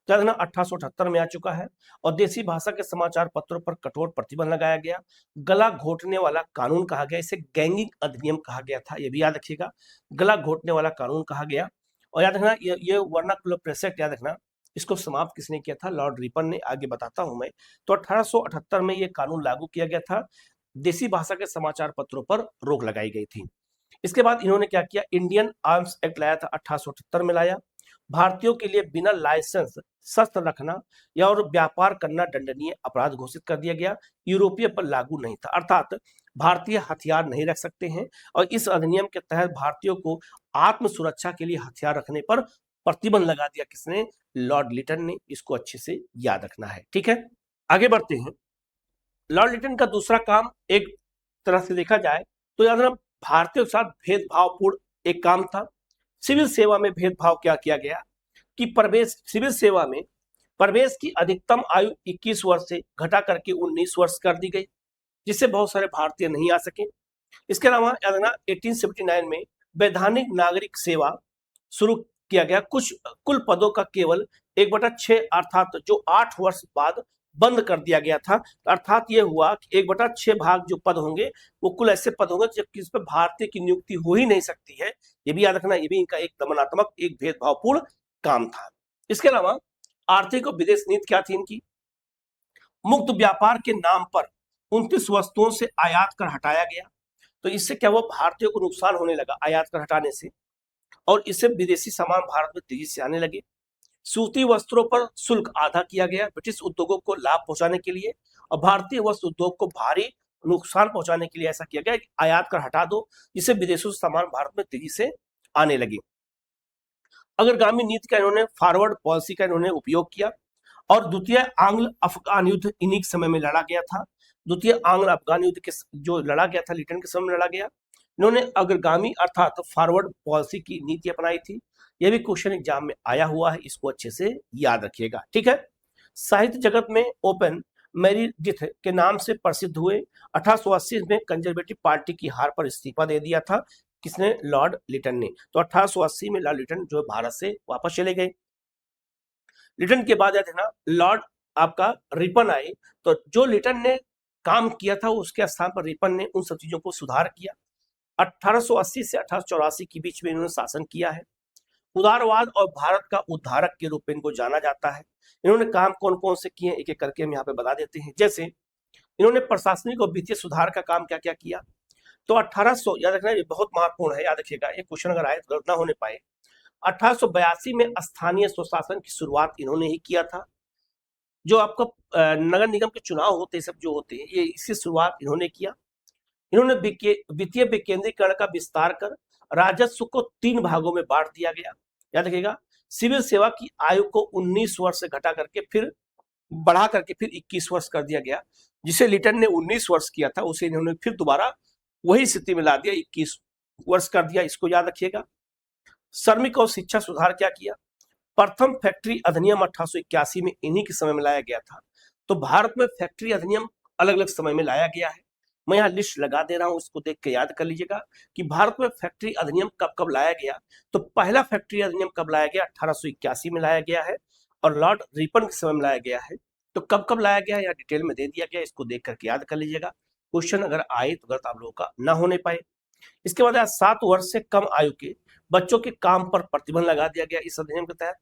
याद रखना 1878 में आ चुका है। और देसी भाषा के समाचार पत्रों पर कठोर प्रतिबंध लगाया गया। गला घोटने वाला कानून कहा गया, इसे गैंगिंग अधिनियम कहा गया था। ये भी याद रखिएगा, गला घोटने वाला कानून कहा गया। और याद रखना ये वर्नाक्यूलर प्रेस एक्ट याद रखना इसको समाप्त किसने किया था? लॉर्ड रिपन ने। आगे बताता हूं मैं। तो 1878 में ये कानून लागू किया गया था। देसी भाषा के समाचार पत्रों पर रोक लगाई गई थी। इसके बाद इन्होंने क्या किया? इंडियन आर्म्स एक्ट लाया था, 1878 में लाया। भारतीयों के लिए बिना लाइसेंस शस्त्र रखना या और व्यापार करना दंडनीय अपराध घोषित कर दिया गया। यूरोपीय पर लागू नहीं था, अर्थात भारतीय हथियार नहीं रख सकते हैं। और इस अधिनियम के तहत भारतीयों को आत्म सुरक्षा के लिए हथियार रखने पर प्रतिबंध लगा दिया। किसने? लॉर्ड लिटन ने। इसको अच्छे से याद रखना है, ठीक है। आगे बढ़ते हैं। लॉर्ड लिटन का दूसरा काम, एक तरह से देखा जाए तो याद रखना, भारतीयों के साथ भेदभावपूर्ण एक काम था। सिविल सेवा में भेदभाव क्या किया गया कि प्रवेश, सिविल सेवा में प्रवेश की अधिकतम आयु 21 वर्ष से घटा करके 19 वर्ष कर दी गई, जिससे बहुत सारे भारतीय नहीं आ सके। इसके अलावा याद रखना 1879 में वैधानिक नागरिक सेवा शुरू किया गया। कुछ कुल पदों का केवल 1/6 अर्थात जो 8 वर्ष बाद बंद कर दिया गया था। अर्थात ये हुआ कि 1/6 भाग जो पद होंगे वो कुल ऐसे पद होंगे जबकि इस पर भारतीय की नियुक्ति हो ही नहीं सकती है। ये भी याद रखना, ये भी इनका एक दमनात्मक, एक भेदभावपूर्ण काम था। इसके अलावा आर्थिक और विदेश नीति क्या थी इनकी? मुक्त व्यापार के नाम पर 29 वस्तुओं से आयात कर हटाया गया। तो इससे क्या हुआ? भारतीयों को नुकसान होने लगा आयात कर हटाने से, और इससे विदेशी सामान भारत में तेजी से आने लगे। सूती वस्त्रों पर शुल्क आधा किया गया ब्रिटिश उद्योगों को लाभ पहुंचाने के लिए, और भारतीय वस्त्र उद्योग को भारी नुकसान पहुंचाने के लिए ऐसा किया गया कि आयात कर हटा दो, जिससे विदेशों से सामान भारत में तेजी से आने लगे। अग्रगामी नीति का इन्होंने, फॉरवर्ड पॉलिसी का इन्होंने उपयोग किया। और द्वितीय आंग्ल अफगान युद्ध इन्हीं समय में लड़ा गया था। द्वितीय आंग्ल अफगान युद्ध के जो लड़ा गया था, लिटन के समय में लड़ा गया। इन्होंने अग्रगामी अर्थात फॉरवर्ड पॉलिसी की नीति अपनाई थी। यह भी क्वेश्चन एग्जाम में आया हुआ है, इसको अच्छे से याद रखिएगा, ठीक है। साहित्य जगत में ओपन मेरिडिथ के नाम से प्रसिद्ध हुए। 1880 में कंजर्वेटिव पार्टी की हार पर इस्तीफा दे दिया था। किसने? लॉर्ड लिटन ने। तो 1880 में लॉर्ड लिटन जो भारत से वापस चले गए। लिटन के बाद है ना लॉर्ड आपका रिपन आए। तो जो लिटन ने काम किया था उसके स्थान पर रिपन ने उन सब चीजों को सुधार किया। 1880 से 1884 के बीच में इन्होंने शासन किया है। उदारवाद और भारत का उद्धारक के रूप में इनको जाना जाता है। इन्होंने काम कौन कौन से किए एक एक करके हम यहाँ पे बता देते हैं। जैसे इन्होंने प्रशासनिक और वित्तीय सुधार का काम क्या क्या किया। तो 1800, याद रखना ये बहुत महत्वपूर्ण है, याद रखिएगा, ये क्वेश्चन अगर आए तो गलत ना होने पाए। 1882 में स्थानीय स्वशासन की शुरुआत इन्होंने ही किया था। जो आपका नगर निगम के चुनाव होते हैं, सब जो होते हैं, ये इसकी शुरुआत इन्होंने किया। इन्होंने वित्तीय विकेंद्रीकरण का विस्तार कर राजस्व को 3 भागों में बांट दिया गया। याद रखिएगा, सिविल सेवा की आयु को 19 वर्ष से घटा करके फिर बढ़ा करके फिर 21 वर्ष कर दिया गया। जिसे लिटन ने 19 वर्ष किया था उसे इन्होंने फिर दोबारा वही स्थिति में ला दिया, 21 वर्ष कर दिया, इसको याद रखिएगा। श्रमिक और शिक्षा सुधार क्या किया? प्रथम फैक्ट्री अधिनियम 1881 में इन्हीं के समय में लाया गया था। तो भारत में फैक्ट्री अधिनियम अलग अलग समय में लाया गया है। मैं यहाँ लिस्ट लगा दे रहा हूँ, इसको देख के याद कर लीजिएगा कि भारत में फैक्ट्री अधिनियम कब कब लाया गया। तो पहला फैक्ट्री अधिनियम कब लाया गया? 1881 में लाया गया है, और लॉर्ड रिपन के समय में लाया गया है। तो कब कब लाया गया यहाँ डिटेल में दे दिया गया, इसको देख करके याद कर लीजिएगा। क्वेश्चन अगर आए तो गलत आप लोगों का ना होने पाए। इसके बाद 7 वर्ष से कम आयु के बच्चों के काम पर प्रतिबंध लगा दिया गया इस अधिनियम के तहत।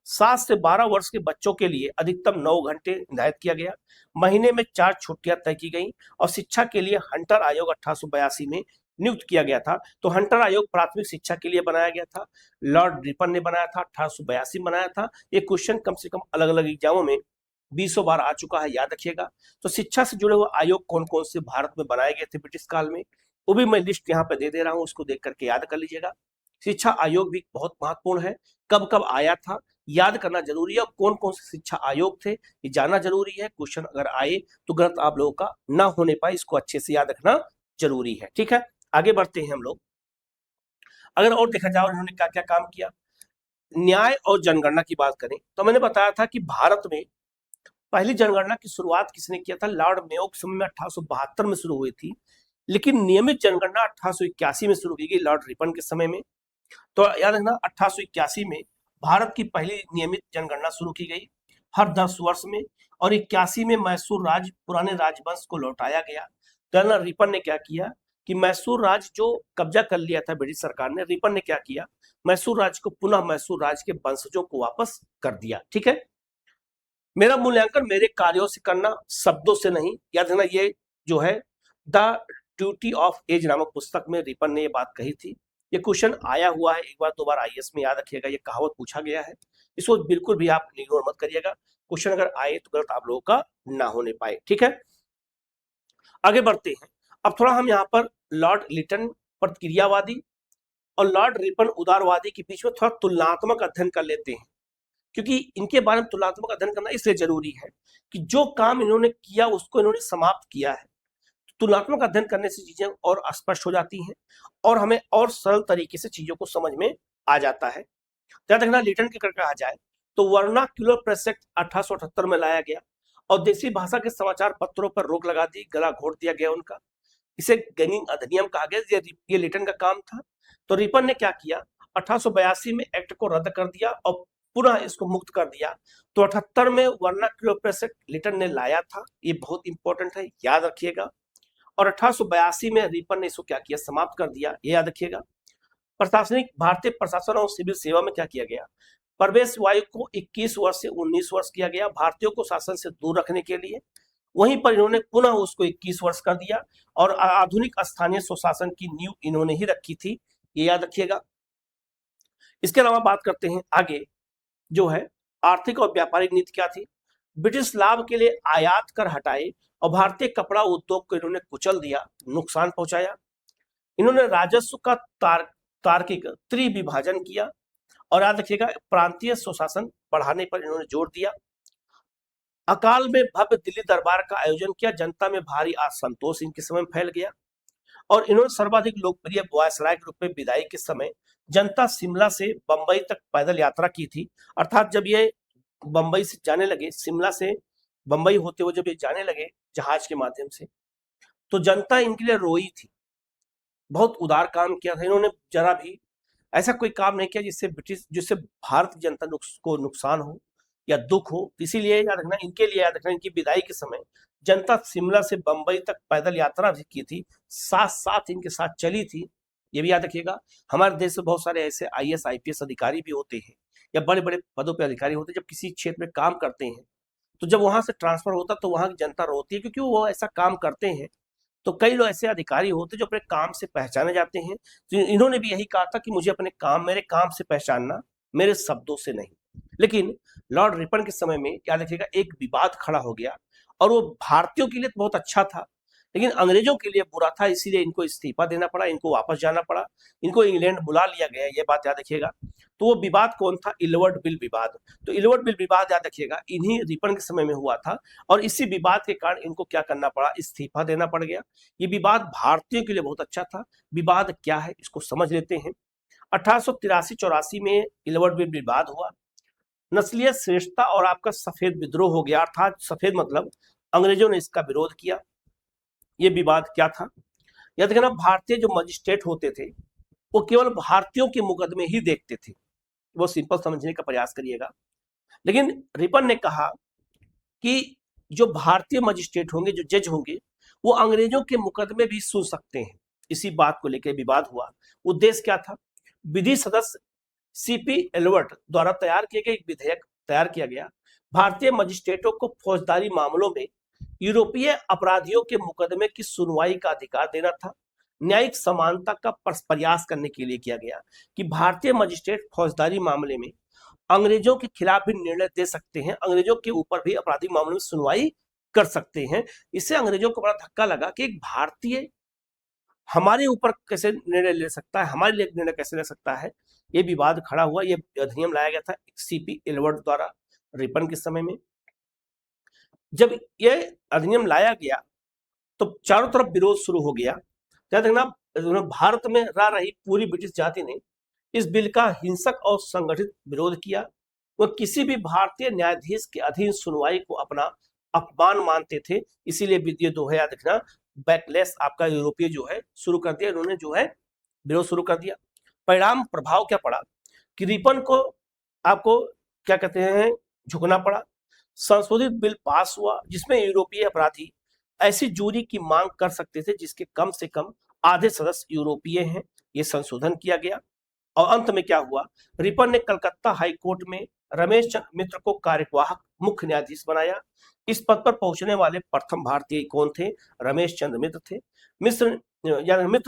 7 से 12 वर्ष के बच्चों के लिए अधिकतम 9 घंटे निर्धारित किया गया। महीने में 4 छुट्टियां तय की गई। और शिक्षा के लिए हंटर आयोग 1882 में नियुक्त किया गया था। तो हंटर आयोग प्राथमिक शिक्षा के लिए बनाया गया था। लॉर्ड रिपन ने बनाया था, 1882 में बनाया था। ये क्वेश्चन कम से कम अलग अलग एग्जामों में 20 बार आ चुका है, याद रखिएगा। तो शिक्षा से जुड़े हुए आयोग कौन कौन से भारत में बनाए गए थे ब्रिटिश काल में, वो भी मैं लिस्ट यहाँ पे दे दे रहा हूँ, उसको देख करके याद कर लीजिएगा। शिक्षा आयोग भी बहुत महत्वपूर्ण है, कब कब आया था याद करना जरूरी है। और कौन कौन से शिक्षा आयोग थे ये जानना जरूरी है। क्वेश्चन अगर आए तो गलत आप लोगों का ना होने पाए, इसको अच्छे से याद रखना जरूरी है, ठीक है। आगे बढ़ते हैं हम लोग। अगर और देखा जाए इन्होंने क्या क्या काम किया, न्याय और जनगणना की बात करें तो मैंने बताया था कि भारत में पहली जनगणना की शुरुआत किसने किया था? लॉर्ड मेयो के समय में 1872 में शुरू हुई थी, लेकिन नियमित जनगणना 1881 में शुरू की गई लॉर्ड रिपन के समय में। तो याद रखना 1881 में भारत की पहली नियमित जनगणना शुरू की गई हर 10 वर्ष में। और 81 में मैसूर राज्य पुराने राजवंश को लौटाया गया। कर्नल रिपन ने क्या किया कि मैसूर राज्य जो कब्जा कर लिया था ब्रिटिश सरकार ने, रिपन ने क्या किया, मैसूर राज्य को पुनः मैसूर राज्य के वंशजों को वापस कर दिया। ठीक है, मेरा मूल्यांकन मेरे कार्यों से करना, शब्दों से नहीं। याद रखना, ये जो है द ड्यूटी ऑफ एज नामक पुस्तक में रिपन ने ये बात कही थी। ये क्वेश्चन आया हुआ है एक बार दो बार आईएएस में, याद रखिएगा, ये कहावत पूछा गया है, इसको बिल्कुल भी आप इग्नोर मत करिएगा। क्वेश्चन अगर आए तो गलत आप लोगों का ना होने पाए। ठीक है, आगे बढ़ते हैं। अब थोड़ा हम यहाँ पर लॉर्ड लिटन प्रतिक्रियावादी और लॉर्ड रिपन उदारवादी के बीच में थोड़ा तुलनात्मक अध्ययन कर लेते हैं, क्योंकि इनके बारे में तुलनात्मक अध्ययन करना इसलिए जरूरी है कि जो काम इन्होंने किया उसको इन्होंने समाप्त किया है। तुलनात्मक अध्ययन करने से चीजें और स्पष्ट हो जाती हैं और हमें और सरल तरीके से चीजों को समझ में आ जाता है। याद रखना, लिटन के कर कहा जाए तो वर्नाक्युलर प्रेस एक्ट 1878 में लाया गया और देसी भाषा के समाचार पत्रों पर रोक लगा दी, गला घोट दिया गया उनका। इसे गैंगिंग अधिनियम कहा गया, ये लिटन का काम था। तो रिपन ने क्या किया, 1882 में एक्ट को रद्द कर दिया और पुनः इसको मुक्त कर दिया। तो 78 में वर्नाक्युलर प्रेस एक्ट लिटन ने लाया था, ये बहुत इंपॉर्टेंट है, याद रखिएगा। और 1882 में रिपन ने इसको क्या किया, समाप्त कर दिया, ये याद रखिएगा। प्रशासनिक भारतीय प्रशासन और सिविल सेवा में क्या किया गया, प्रवेश वायु को 21 वर्ष से 19 वर्ष किया गया भारतीयों को शासन से दूर रखने के लिए। वहीं पर इन्होंने पुनः उसको 21 वर्ष कर दिया और आधुनिक स्थानीय स्वशासन की नींव इन्होंने ही रखी थी, ये याद रखिएगा। इसके अलावा बात करते हैं आगे, जो है आर्थिक और व्यापारिक नीति क्या थी। ब्रिटिश लाभ के लिए आयात कर हटाए और भारतीय कपड़ा उद्योग को इन्होंने कुचल दिया, नुकसान पहुंचाया। इन्होंने राजस्व का तार्किक त्रिविभाजन किया और याद रखिएगा प्रांतीय स्वशासन बढ़ाने पर इन्होंने जोर दिया। अकाल में भव्य दिल्ली दरबार का आयोजन किया, जनता में भारी असंतोष इनके समय में फैल गया और इन्होंने सर्वाधिक लोकप्रिय वायसराय के रूप में विदाई के समय जनता शिमला से बंबई तक पैदल यात्रा की थी। अर्थात जब ये बंबई से जाने लगे, शिमला से बंबई होते हुए जब ये जाने लगे जहाज के माध्यम से, तो जनता इनके लिए रोई थी। बहुत उदार काम किया था इन्होंने, जरा भी ऐसा कोई काम नहीं किया जिससे भारत की जनता को नुकसान हो या दुख हो। इसीलिए याद रखना, इनके लिए याद रखना, इनकी विदाई के समय जनता शिमला से बंबई तक पैदल यात्रा भी की थी, साथ साथ इनके साथ चली थी, ये भी याद रखिएगा। हमारे देश में बहुत सारे ऐसे आईएएस आईपीएस अधिकारी भी होते हैं या बड़े बड़े पदों पर अधिकारी होते हैं, जब किसी क्षेत्र में काम करते हैं तो जब वहां से ट्रांसफर होता तो वहां की जनता रोती है, क्योंकि वो ऐसा काम करते हैं। तो कई लोग ऐसे अधिकारी होते जो अपने काम से पहचाने जाते हैं। तो इन्होंने भी यही कहा था कि मुझे अपने काम, मेरे काम से पहचानना, मेरे शब्दों से नहीं। लेकिन लॉर्ड रिपन के समय में याद रखिएगा एक विवाद खड़ा हो गया और वो भारतीयों के लिए तो बहुत अच्छा था लेकिन अंग्रेजों के लिए बुरा था, इसीलिए इनको इस्तीफा देना पड़ा, इनको वापस जाना पड़ा, इनको इंग्लैंड बुला लिया गया, ये बात याद रखिएगा। तो वो विवाद कौन था, इलवर्ड बिल विवाद। तो इलवर्ड बिल विवाद याद रखिएगा इन्हीं रिपन के समय में हुआ था और इसी विवाद के कारण इनको क्या करना पड़ा, इस्तीफा देना पड़ गया। ये विवाद भारतीयों के लिए बहुत अच्छा था। विवाद क्या है इसको समझ लेते हैं। 1883-84 में इलवर्ड बिल विवाद हुआ, नस्लीय श्रेष्ठता और आपका सफेद विद्रोह हो गया, अर्थात सफेद मतलब अंग्रेजों ने इसका विरोध किया। ये विवाद क्या था, याद रखना, भारतीय जो मजिस्ट्रेट होते थे वो केवल भारतीयों के मुकदमे ही देखते थे, वो सिंपल समझने का प्रयास करिएगा। लेकिन रिपन ने कहा कि जो भारतीय मजिस्ट्रेट होंगे, जो जज होंगे, वो अंग्रेजों के मुकदमे भी सुन सकते हैं। इसी बात को लेकर विवाद हुआ। उद्देश्य क्या था, विधि सदस्य सीपी एल्बर्ट द्वारा तैयार किए गए एक विधेयक तैयार किया गया। भारतीय मजिस्ट्रेटों को फौजदारी मामलों में यूरोपीय अपराधियों के मुकदमे की सुनवाई का अधिकार देना था। न्यायिक समानता का प्रयास करने के लिए किया गया कि भारतीय मजिस्ट्रेट फौजदारी मामले में अंग्रेजों के खिलाफ भी निर्णय दे सकते हैं, अंग्रेजों के ऊपर भी आपराधिक मामलों में सुनवाई कर सकते हैं। इससे अंग्रेजों को बड़ा धक्का लगा कि एक भारतीय हमारे ऊपर कैसे निर्णय ले सकता है, हमारे लिए निर्णय कैसे ले सकता है। ये विवाद खड़ा हुआ। ये अधिनियम लाया गया था सीपी एल्बर्ट द्वारा रिपन के समय में। जब ये अधिनियम लाया गया तो चारों तरफ विरोध शुरू हो गया। क्या देखना, भारत में रह रही पूरी ब्रिटिश जाति ने इस बिल का हिंसक और संगठित विरोध किया। वह किसी भी भारतीय न्यायाधीश के अधीन सुनवाई को अपना अपमान मानते थे। इसीलिए ये जो है याद रखना, बैकलेस आपका यूरोपीय जो है शुरू कर दिया, इन्होंने जो है विरोध शुरू कर दिया। परिणाम प्रभाव क्या पड़ा कि रिपन को आपको क्या कहते हैं, झुकना पड़ा। संशोधित बिल पास हुआ जिसमें यूरोपीय अपराधी ऐसी जूरी की मांग कर सकते थे जिसके कम से कम आधे सदस्य यूरोपीय हैं, ये संशोधन किया गया। और अंत में क्या हुआ, रिपन ने कलकत्ता हाई कोर्ट में रमेश चंद्र मित्र को कार्यवाहक मुख्य न्यायाधीश बनाया। इस पद पर पहुंचने वाले प्रथम भारतीय कौन थे, रमेश चंद्र मित्र थे। मित्र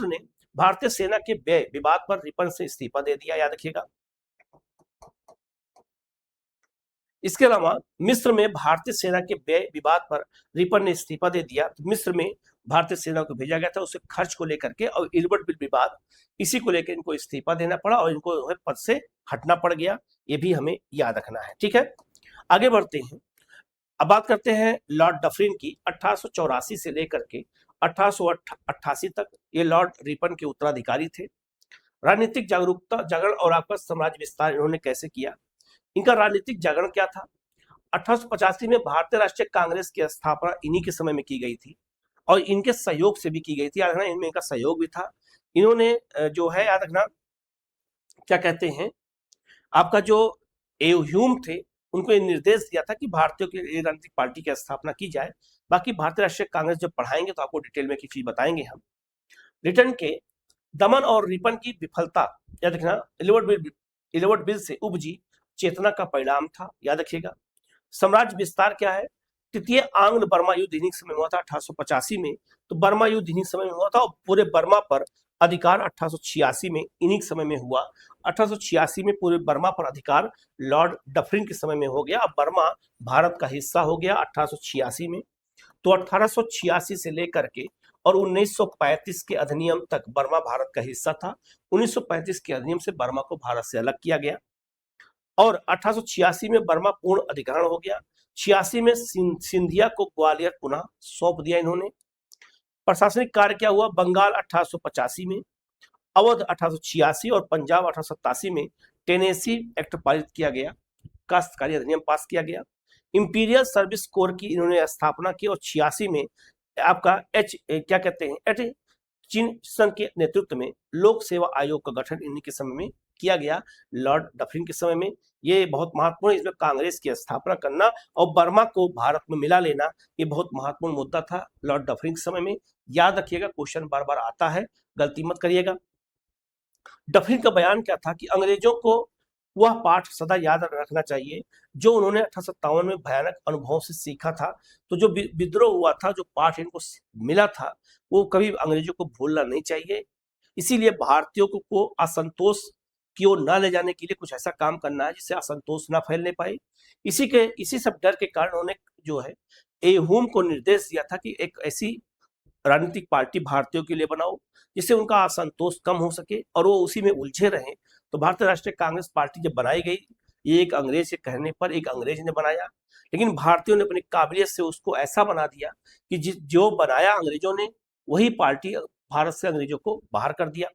ने भारतीय सेना के व्यय विवाद पर रिपन से इस्तीफा दे दिया, याद रखिएगा। इसके अलावा मिस्र में भारतीय सेना के व्यय विवाद पर रिपन ने इस्तीफा दे दिया। तो मिस्र में भारतीय सेना को भेजा गया था उसे खर्च को लेकर के, और इल्बर्ट बिल विवाद, इसी को लेकर इनको इस्तीफा देना पड़ा और इनको पद से हटना पड़ गया। ये भी हमें याद रखना है, ठीक है। आगे बढ़ते हैं, अब बात करते हैं लॉर्ड डफरिन की। 1884 से लेकर के 1888 तक ये लॉर्ड रिपन के उत्तराधिकारी थे। राजनीतिक जागरण और आपका साम्राज्य विस्तार इन्होंने कैसे किया, इनका राजनीतिक जागरण क्या था। 1885 में भारतीय राष्ट्रीय कांग्रेस की स्थापना इन्हीं के समय में की गई थी और इनके सहयोग से भी की गई थी, याद रखना, इनमें इनका सहयोग भी था। इन्होंने जो है, याद रखना, क्या कहते हैं, आपका जो ह्यूम थे उनको ये निर्देश दिया था कि भारतीयों की राजनीतिक पार्टी की स्थापना की जाए। बाकी भारतीय राष्ट्रीय कांग्रेस जब पढ़ाएंगे तो आपको डिटेल में चीज बताएंगे हम। रिटर्न के दमन और रिपन की विफलता, याद रखना, इलियट बिल से उपजी चेतना का परिणाम था, याद रखिएगा। साम्राज्य विस्तार क्या है, तृतीय आंग्ल बर्मा युद्ध इन्हीं समय में हुआ था 1885 में, तो बर्मा युद्ध इन्हीं समय में हुआ था और पूरे बर्मा पर अधिकार 1886 में इन्हीं समय में हुआ। 1886 में पूरे बर्मा पर अधिकार लॉर्ड डफरिन के समय में हो गया। अब बर्मा भारत का हिस्सा हो गया 1886 में। तो 1886 से लेकर के और 1935 के अधिनियम तक बर्मा भारत का हिस्सा था। 1935 के अधिनियम से बर्मा को भारत से अलग किया गया और 1886 में बर्मा पूर्ण अधिग्रहण हो गया। 86 में सिंधिया को ग्वालियर पुनः सौंप दिया इन्होंने। प्रशासनिक कार्य क्या हुआ, बंगाल 1885 में, अवध 1886 और पंजाब 1887 में टेनेसी एक्ट पारित किया गया, काश्तकारी अधिनियम पास किया गया। इंपीरियल सर्विस कोर की इन्होंने स्थापना की और 86 में आपका क्या कहते हैं, एट चिनसन के नेतृत्व में लोक सेवा आयोग का गठन इन्हीं के समय में किया गया, लॉर्ड डफरिन के समय में। ये बहुत महत्वपूर्ण, इसमें कांग्रेस की स्थापना करना और बर्मा को भारत में मिला लेना, ये बहुत महत्वपूर्ण मुद्दा था लॉर्ड डफरिन के समय में। याद रखिएगा, क्वेश्चन बार बार आता है, गलती मत करिएगा। डफरिन का बयान क्या था कि अंग्रेजों को वह पाठ सदा याद रखना चाहिए जो उन्होंने 1857 में भयानक अनुभव से सीखा था। तो जो विद्रोह हुआ था, जो पाठ इनको मिला था, वो कभी अंग्रेजों को भूलना नहीं चाहिए। इसीलिए भारतीयों को असंतोष की ओर न ले जाने के लिए कुछ ऐसा काम करना है जिससे असंतोष ना फैलने पाए। इसी सब डर के कारण उन्होंने जो है ह्यूम को निर्देश दिया था कि एक ऐसी राजनीतिक पार्टी भारतीयों के लिए बनाओ जिससे उनका असंतोष कम हो सके और वो उसी में उलझे रहें। तो भारतीय राष्ट्रीय कांग्रेस पार्टी जब बनाई गई, ये एक अंग्रेज के कहने पर एक अंग्रेज ने बनाया, लेकिन भारतीयों ने अपनी काबिलियत से उसको ऐसा बना दिया कि जो बनाया अंग्रेजों ने, वही पार्टी भारत से अंग्रेजों को बाहर कर दिया।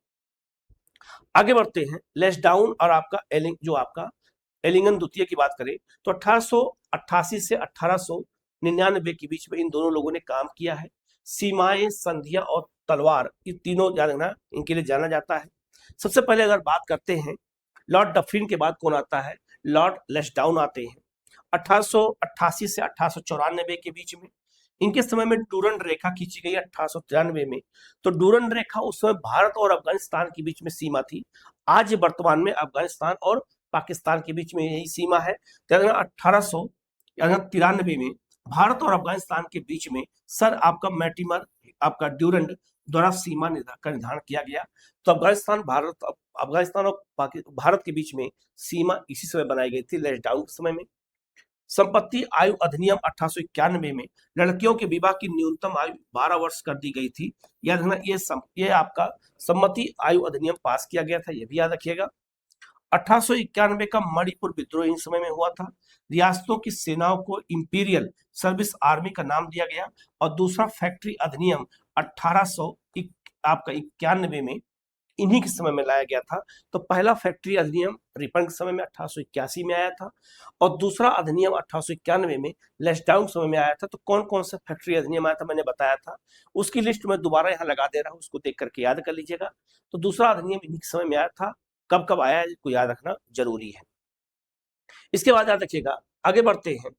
आगे बढ़ते हैं, लेसडाउन और आपका जो आपका एलिंगन द्वितीय की बात करें तो 1888 से 1899 के बीच में इन दोनों लोगों ने काम किया है। सीमाएं, संधियां और तलवार, ये तीनों जानना इनके लिए जाना जाता है। सबसे पहले अगर बात करते हैं, लॉर्ड डफरिन के बाद कौन आता है, लॉर्ड लेसडाउन आते हैं 1888 से 1894 के बीच में। इनके समय में डूरंड रेखा खींची गई 1893 में। तो डूरंड रेखा उस समय भारत और अफगानिस्तान के बीच में सीमा थी। आज वर्तमान में अफगानिस्तान और पाकिस्तान के बीच में यही सीमा है। 1893 में भारत और अफगानिस्तान के बीच में सर आपका मैटिमर आपका ड्यूरंड द्वारा सीमा का निर्धारण किया गया। तो अफगानिस्तान और भारत के बीच में सीमा इसी समय बनाई गई थी, लेसडाउन के समय में। संपत्ति आयु अधिनियम 1891 में लड़कियों के विवाह की न्यूनतम आयु 12 वर्ष कर दी गई थी। याद रखना, ये आपका सम्मति आयु अधिनियम पास किया गया था, ये भी याद रखिएगा। 1891 का मणिपुर विद्रोह इन समय में हुआ था। रियासतों की सेनाओं को इंपीरियल सर्विस आर्मी का नाम दिया गया। और दूसरा फैक्ट्री अधिनियम 1891 में इन्हीं के समय में लाया गया था। तो पहला फैक्ट्री अधिनियम रिपन के समय में 1881 में आया था और दूसरा अधिनियम 1891 में लेसडाउन समय में आया था। तो कौन कौन सा फैक्ट्री अधिनियम आया था मैंने बताया था, उसकी लिस्ट मैं दोबारा यहाँ लगा दे रहा हूँ, उसको देख करके याद कर लीजिएगा। तो दूसरा अधिनियम इन्हीं के समय में आया था, कब कब आया है इसको याद रखना जरूरी है। इसके बाद याद रखिएगा, आगे बढ़ते हैं।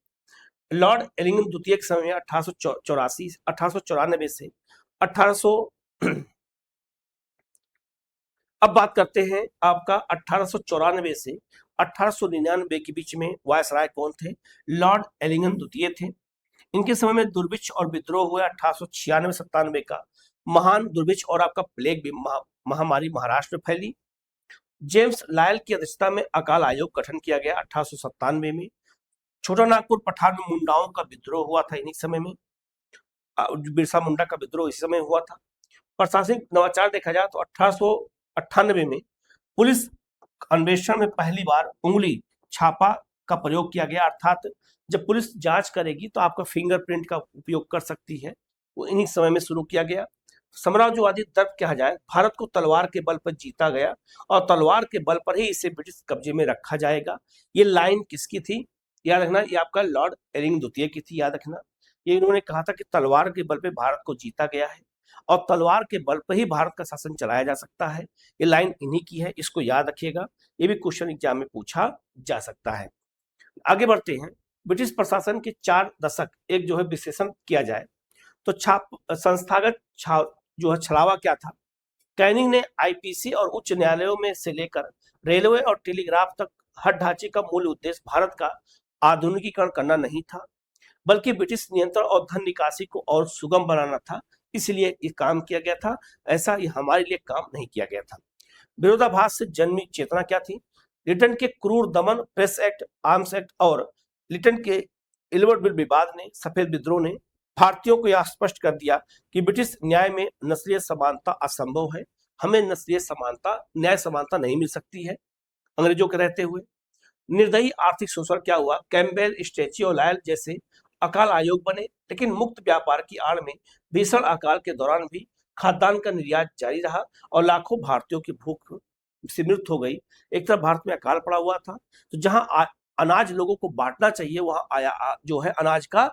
लॉर्ड एलिंगन द्वितीय के समय में 1894 से 1800 अब बात करते हैं आपका 1894 से 1899 के बीच में वायसराय कौन थे। लॉर्ड एलिंगटन द्वितीय थे। इनके समय में दुर्भिक्ष और विद्रोह हुआ 1896-97 का महान दुर्भिक्ष और आपका प्लेग भी महामारी महाराष्ट्र में फैली। जेम्स लायल की अध्यक्षता में अकाल आयोग गठन किया गया 1897 में। छोटा नागपुर पठार में मुंडाओं का विद्रोह हुआ था इन्हीं समय में। बिरसा मुंडा का विद्रोह इसी समय हुआ था। प्रशासनिक नवाचार देखा जाए तो 1898 में पुलिस अन्वेषण में पहली बार उंगली छापा का प्रयोग किया गया, अर्थात जब पुलिस जांच करेगी तो आपका फिंगरप्रिंट का उपयोग कर सकती है, वो इन्हीं समय में शुरू किया गया। साम्राज्यवादी तर्क कहा जाए, भारत को तलवार के बल पर जीता गया और तलवार के बल पर ही इसे ब्रिटिश कब्जे में रखा जाएगा। ये लाइन किसकी थी याद रखना, ये आपका लॉर्ड एलिंगटन द्वितीय की थी, याद रखना। ये इन्होंने कहा था कि तलवार के बल पे भारत को जीता गया है और तलवार के बल पर ही भारत का शासन चलाया जा सकता है। ये लाइन इन्हीं की है, इसको याद रखिएगा, ये भी क्वेश्चन एग्जाम में पूछा जा सकता है। आगे बढ़ते हैं। ब्रिटिश प्रशासन के 4 दशक एक जो है विश्लेषण किया जाए तो संस्थागत जो है छलावा क्या था। कैनिंग ने आईपीसी और उच्च न्यायालयों में से लेकर रेलवे और टेलीग्राफ तक हर ढांचे का मूल उद्देश्य भारत का आधुनिकीकरण करना नहीं था, बल्कि ब्रिटिश नियंत्रण और धन निकासी को और सुगम बनाना था। इसलिए ये काम किया गया था, ऐसा ये हमारे लिए काम नहीं किया गया था। विरोधाभास से जन्मी चेतना क्या थी। लिटन के क्रूर दमन, प्रेस एक्ट, आर्म्स एक्ट और लिटन के इलवर्ट बिल विवाद ने, सफेद विद्रोह ने भारतीयों को यह स्पष्ट कर दिया कि ब्रिटिश न्याय में नस्लीय समानता असंभव है। हमें नस्लीय समानता, न्याय समानता नहीं मिल सकती है अंग्रेजों के रहते हुए। निर्दयी आर्थिक शोषण क्या हुआ। कैम्पबेल, स्टैच्यू और लायल जैसे अकाल आयोग बने, लेकिन मुक्त व्यापार की आड़ में भीषण अकाल के दौरान भी खाद्यान्न का निर्यात जारी रहा और लाखों भारतीयों की भूख से मृत्यु हो गई। एक तरफ भारत में अकाल पड़ा हुआ था, तो जहां अनाज लोगों को बांटना चाहिए वहां आया जो है अनाज का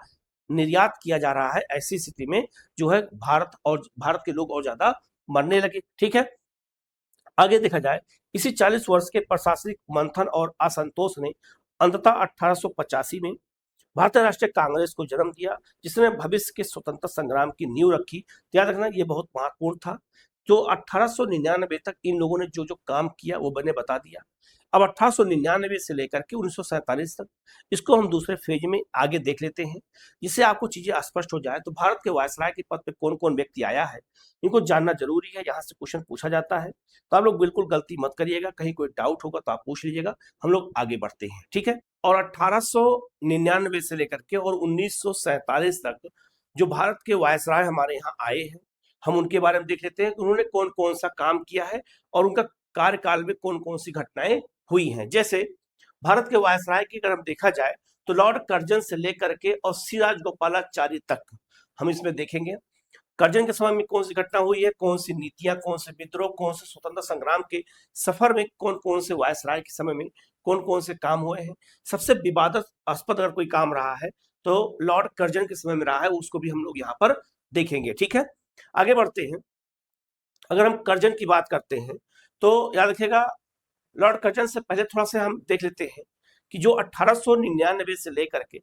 निर्यात किया जा रहा है। ऐसी स्थिति में जो है भारत के लोग और ज्यादा मरने लगे। ठीक है, आगे देखा जाए, इसी 40 वर्ष के प्रशासनिक मंथन और असंतोष ने अंततः 1885 में भारतीय राष्ट्रीय कांग्रेस को जन्म दिया, जिसने भविष्य के स्वतंत्रता संग्राम की नींव रखी। याद रखना ये बहुत महत्वपूर्ण था। जो 1899 तक इन लोगों ने जो जो काम किया वो मैंने बता दिया। अब 1899 से लेकर के 1947 तक इसको हम दूसरे फेज में आगे देख लेते हैं, जिससे आपको चीजें स्पष्ट हो जाए। तो भारत के वायसराय के पद पे कौन कौन व्यक्ति आया है इनको जानना जरूरी है, यहाँ से क्वेश्चन पूछा जाता है। तो आप लोग बिल्कुल गलती मत करिएगा, कहीं कोई डाउट होगा तो आप पूछ लीजिएगा। हम लोग आगे बढ़ते हैं, ठीक है। और 1899 से लेकर के और 1947 तक जो भारत के वायसराय हमारे यहाँ आए हैं, हम उनके बारे में देख लेते हैं उन्होंने कौन कौन सा काम किया है और उनका कार्यकाल में कौन कौन सी घटनाएं हुई हैं। जैसे भारत के वायसराय की अगर हम देखा जाए तो लॉर्ड कर्जन से लेकर के और सिराज गोपालाचारी तक हम इसमें देखेंगे। कर्जन के समय में कौन सी घटना हुई है, कौन सी नीतियां, कौन से विद्रोह, कौन से स्वतंत्रता संग्राम के सफर में कौन कौन से वायसराय के समय में कौन कौन से काम हुए हैं। सबसे विवादास्पद अगर कोई काम रहा है तो लॉर्ड कर्जन के समय में रहा है, उसको भी हम लोग यहाँ पर देखेंगे। ठीक है, आगे बढ़ते हैं। अगर हम कर्जन की बात करते हैं तो याद रखिएगा, लॉर्ड कर्जन से पहले थोड़ा सा हम देख लेते हैं कि जो 1899 से लेकर के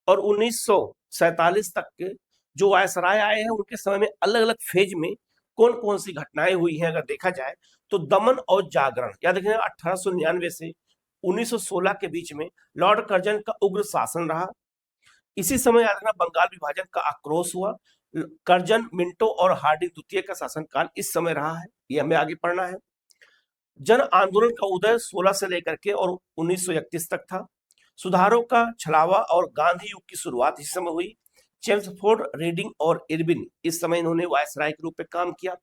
और 1947 तक के जो वायसराय आए हैं उनके समय में अलग अलग फेज में कौन कौन सी घटनाएं हुई हैं अगर देखा जाए तो दमन और जागरण, याद रखिए 1899 से 1916 के बीच में लॉर्ड कर्जन का उग्र शासन रहा। इसी समय याद रखना बंगाल विभाजन का आक्रोश हुआ। कर्जन, मिंटो और हार्डिंग द्वितीय का शासनकाल इस समय रहा है, ये हमें आगे पढ़ना है। जन आंदोलन का उदय 16 से लेकर के और 1931 तक था। सुधारों का छलावा और गांधी युग की शुरुआत इस समय हुई। चेम्सफोर्ड, रीडिंग और इरविन इस समय इन्होंने वायसराय के रूप में काम किया।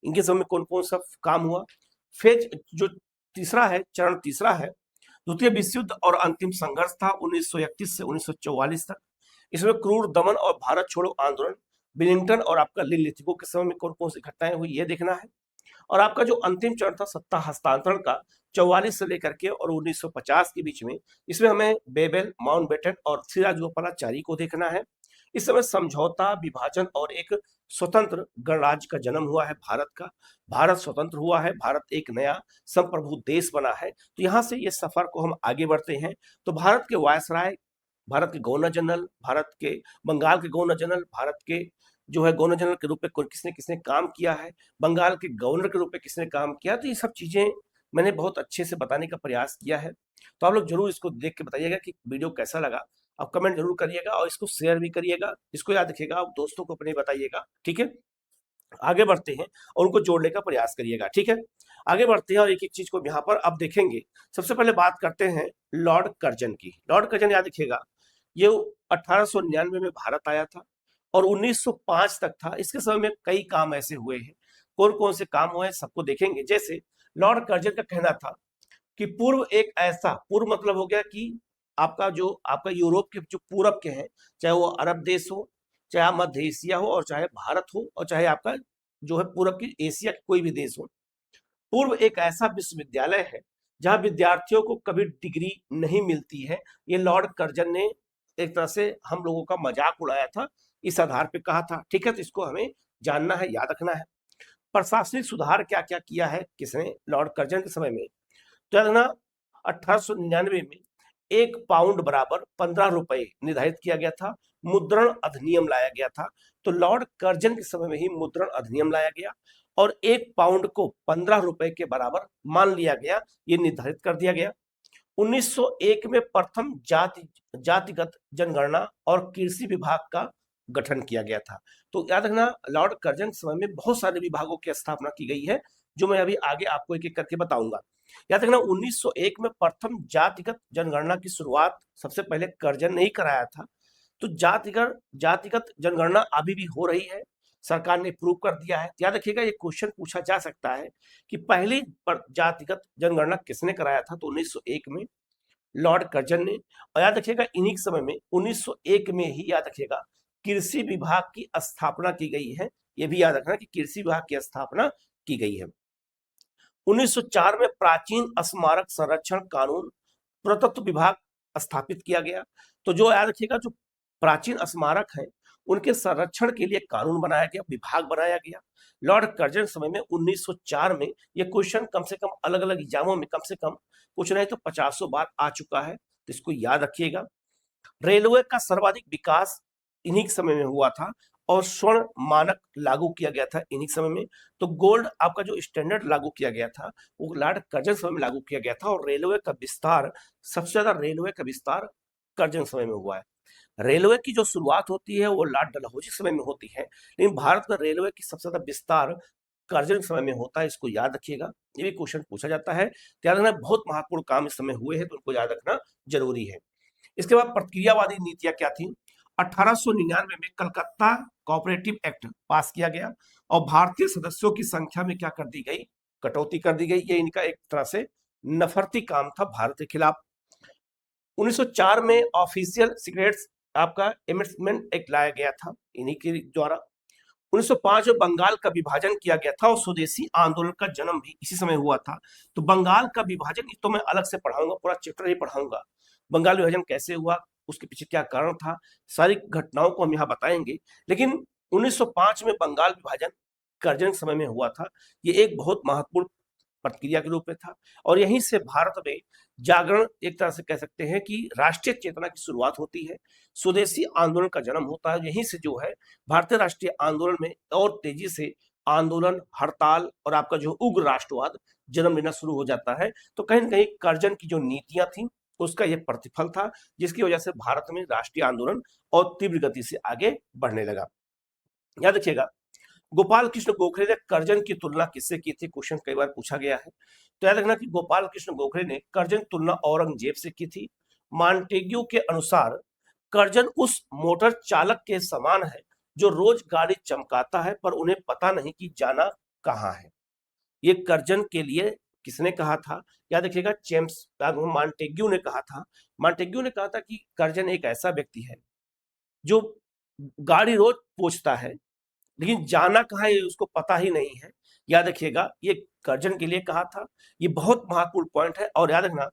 इनके समय में कौन कौन सा काम हुआ। फेज जो तीसरा है, चरण तीसरा है, द्वितीय विश्व युद्ध और अंतिम संघर्ष था 1931 से 1944 तक। इसमें क्रूर दमन और भारत छोड़ो आंदोलन, विलिंगटन और आपका लिलिथगो के समय में कौन कौन सी घटनाएं हुई ये देखना है। और आपका जो अंतिम चरण था सत्ता हस्तांतरण का 44 से लेकर के और 1950 के बीच में, इसमें हमें बेबेल, माउंटबेटन और सिराज गोपालाचारी को देखना है। इस समय समझौता, विभाजन और एक स्वतंत्र गणराज्य का जन्म हुआ है भारत का। भारत स्वतंत्र हुआ है, भारत एक नया संप्रभु देश बना है। तो यहाँ से ये सफर को हम आगे बढ़ते हैं। तो भारत के वायसराय, भारत के गवर्नर जनरल, भारत के बंगाल के गवर्नर जनरल, भारत के जो है गवर्नर जनरल के रूप में किसने किसने काम किया है, बंगाल के गवर्नर के रूप में किसने काम किया, तो ये सब चीजें मैंने बहुत अच्छे से बताने का प्रयास किया है। तो आप लोग जरूर इसको देख के बताइएगा कि वीडियो कैसा लगा। आप कमेंट जरूर करिएगा और इसको शेयर भी करिएगा। इसको याद रखिएगा, आप दोस्तों को अपने बताइएगा, ठीक है। आगे बढ़ते हैं और उनको जोड़ने का प्रयास करिएगा, ठीक है। आगे बढ़ते हैं और एक एक चीज को यहाँ पर अब देखेंगे। सबसे पहले बात करते हैं लॉर्ड कर्जन की। लॉर्ड कर्जन याद रखिएगा, ये 1899 में भारत आया था और 1905 तक था। इसके समय में कई काम ऐसे हुए हैं, कौन कौन से काम हुए हैं सबको देखेंगे। जैसे लॉर्ड कर्जन का कहना था कि पूर्व एक ऐसा, पूर्व मतलब हो गया कि आपका यूरोप के जो पूरब के हैं, चाहे वो अरब देश हो, चाहे मध्य एशिया हो, और चाहे भारत हो, और चाहे आपका जो है पूरब की एशिया कोई भी देश हो। पूर्व एक ऐसा विश्वविद्यालय है जहां विद्यार्थियों को कभी डिग्री नहीं मिलती है। ये लॉर्ड कर्जन ने एक तरह से हम लोगों का मजाक उड़ाया था, इस आधार पे कहा था, ठीक है। तो इसको हमें जानना है, याद रखना है। प्रशासनिक सुधार क्या क्या किया है किसने, लॉर्ड कर्जन के समय में। तो याद रखना, 1899 में 1 पाउंड बराबर 15 रुपए निर्धारित किया गया था। मुद्रण अधिनियम लाया गया था। तो लॉर्ड कर्जन के समय में ही मुद्रण अधिनियम लाया गया और 1 पाउंड को 15 रुपए के बराबर मान लिया गया, ये निर्धारित कर दिया गया। 1901 में प्रथम जातिगत जनगणना और कृषि विभाग का गठन किया गया था। तो याद रखना, लॉर्ड कर्जन के समय में बहुत सारे विभागों की स्थापना की गई है, जो मैं अभी आगे आपको एक एक करके बताऊंगा। याद रखना, 1901 में प्रथम जातिगत जनगणना की शुरुआत सबसे पहले कर्जन ने ही कराया था। तो जातिगत जनगणना अभी भी हो रही है, सरकार ने प्रूव कर दिया है। याद रखिएगा, ये क्वेश्चन पूछा जा सकता है कि पहली जातिगत जनगणना किसने कराया था, तो 1901 में लॉर्ड कर्जन ने। और याद रखिएगा, इन्हीं के समय में 1901 में ही याद रखिएगा कृषि विभाग की स्थापना की गई है। ये भी याद रखना कि कृषि विभाग की स्थापना की गई है। 1904 में प्राचीन स्मारक संरक्षण कानून पुरातत्व विभाग स्थापित किया गया। तो जो याद रखिएगा, जो प्राचीन स्मारक हैं उनके संरक्षण के लिए कानून बनाया गया, विभाग बनाया गया। लॉर्ड कर्जन समय में 1904 में ये क्वेश्चन कम से कम अलग अलग एग्जामों में कम से कम कुछ नहीं तो 50 बार आ चुका है, तो इसको याद रखिएगा। रेलवे का सर्वाधिक विकास इन्हीं के समय में हुआ था और स्वर्ण मानक लागू किया गया था इन्हीं समय में। तो गोल्ड आपका जो स्टैंडर्ड लागू किया गया था वो लॉर्ड कर्जन समय में लागू किया गया था। और रेलवे का विस्तार, सबसे ज्यादा रेलवे का विस्तार कर्जन समय में हुआ है। रेलवे की जो शुरुआत होती है वो लॉर्ड डलहौजी समय में होती है, लेकिन भारत में रेलवे की सबसे ज्यादा विस्तार कर्जन समय में होता है। इसको याद रखिएगा, ये भी क्वेश्चन पूछा जाता है। याद रखना, बहुत महत्वपूर्ण काम इस समय हुए हैं, तो उनको याद रखना जरूरी है। इसके बाद प्रतिक्रियावादी नीतियां क्या थी। 1899 में कलकत्ता कोऑपरेटिव एक्ट पास किया गया और भारतीय सदस्यों की संख्या में क्या कर दी गई, कटौती कर दी गई। ये इनका एक तरह से नफरती काम था भारत के खिलाफ। 1904 में ऑफिशियल सिगरेट्स आपका एमेंडमेंट एक्ट लाया गया था इन्हीं के द्वारा। 1905 में बंगाल का विभाजन किया गया था और स्वदेशी आंदोलन का जन्म भी इसी समय हुआ था। तो बंगाल का विभाजन तो मैं अलग से पढ़ाऊंगा, पूरा चैप्टर ही पढ़ाऊंगा। बंगाल विभाजन कैसे हुआ, उसके पीछे क्या कारण था, सारी घटनाओं को हम यहाँ बताएंगे। लेकिन 1905 में बंगाल विभाजन कर्जन समय में हुआ था। ये एक बहुत महत्वपूर्ण प्रतिक्रिया के रूप में था और यहीं से भारत में जागरण, एक तरह से कह सकते हैं कि राष्ट्रीय चेतना की शुरुआत होती है, स्वदेशी आंदोलन का जन्म होता है। यहीं से जो है भारतीय राष्ट्रीय आंदोलन में और तेजी से आंदोलन, हड़ताल और आपका जो उग्र राष्ट्रवाद जन्म लेना शुरू हो जाता है। तो कहीं ना कहीं कर्जन की जो नीतियां थी उसका यह प्रतिफल था, जिसकी वजह से भारत में राष्ट्रीय आंदोलन और तीव्र गति से आगे बढ़ने लगा। याद रखिएगा, गोपाल कृष्ण गोखले ने कर्जन की तुलना किससे की थी, क्वेश्चन कई बार पूछा गया है। तो याद रखना कि गोपाल कृष्ण गोखले ने कर्जन की तुलना औरंगजेब से की थी। मॉन्टेग्यू के अनुसार कर्जन उस मोटर चालक के समान है जो रोज गाड़ी चमकाता है पर उन्हें पता नहीं कि जाना कहाँ है। ये कर्जन के लिए किसने कहा था, याद रखिएगा, जेम्स मॉन्टेग्यू ने कहा था। मॉन्टेग्यू ने कहा था कि कर्जन एक ऐसा व्यक्ति है जो गाड़ी रोज पोंछता है लेकिन जाना कहाँ है उसको पता ही नहीं है। याद रखिएगा, ये कर्जन के लिए कहा था। ये बहुत महत्वपूर्ण पॉइंट है। और याद रखना,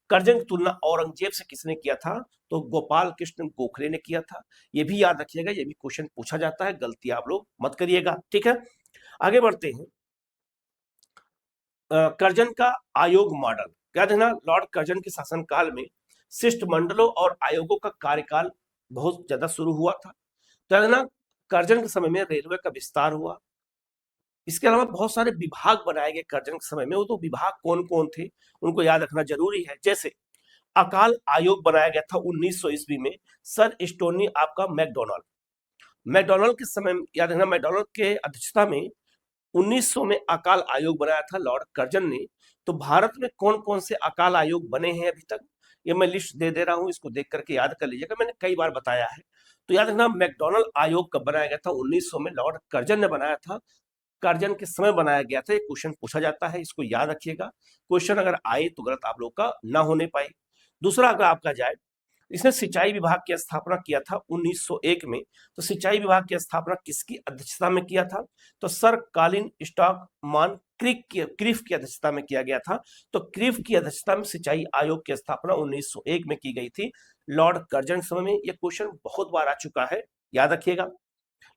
कर्जन की तुलना औरंगजेब से किसने किया था, तो गोपाल कृष्ण गोखले ने किया था। ये भी याद रखिएगा, ये भी क्वेश्चन पूछा जाता है, गलती आप लोग मत करिएगा, ठीक है। आगे बढ़ते हैं। कर्जन का आयोग मॉडल, याद रखना, लॉर्ड कर्जन के शासनकाल में शिष्टमंडलों और आयोगों का कार्यकाल बहुत ज्यादा शुरू हुआ था। तो याद रखना, करजन के समय में रेलवे का विस्तार हुआ। इसके अलावा बहुत सारे विभाग बनाए गए करजन के समय में। वो तो विभाग कौन कौन थे उनको याद रखना जरूरी है। जैसे अकाल आयोग बनाया गया था 1900 ईस्वी में, सर स्टोनी आपका मैकडोनाल्ड। मैकडोनाल्ड के समय याद रखना, मैकडोनाल्ड के अध्यक्षता में 1900 में अकाल आयोग बनाया था लॉर्ड कर्जन ने। तो भारत में कौन कौन से अकाल आयोग बने हैं अभी तक, ये मैं लिस्ट दे रहा हूं, इसको देख करके याद कर लीजिएगा, मैंने कई बार बताया है। तो याद रखना, मैकडोनाल्ड आयोग कब बनाया गया था, 1900 में लॉर्ड कर्जन ने बनाया था। कर्जन के समय बनाया गया था। ये क्वेश्चन पूछा जाता है, इसको याद रखिएगा। क्वेश्चन अगर आए तो गलत आप लोग का ना होने पाए। दूसरा अगर आपका जाए, इसने सिंचाई विभाग की स्थापना किया था 1901 में। तो सिंचाई विभाग की स्थापना किसकी अध्यक्षता में किया था, तो सर कॉलिन स्टॉकमान क्रिफ की अध्यक्षता में किया गया था। तो क्रिफ की अध्यक्षता में सिंचाई आयोग की स्थापना 1901 में की गई थी लॉर्ड कर्जन समय में। यह क्वेश्चन बहुत बार आ चुका है, याद रखिएगा।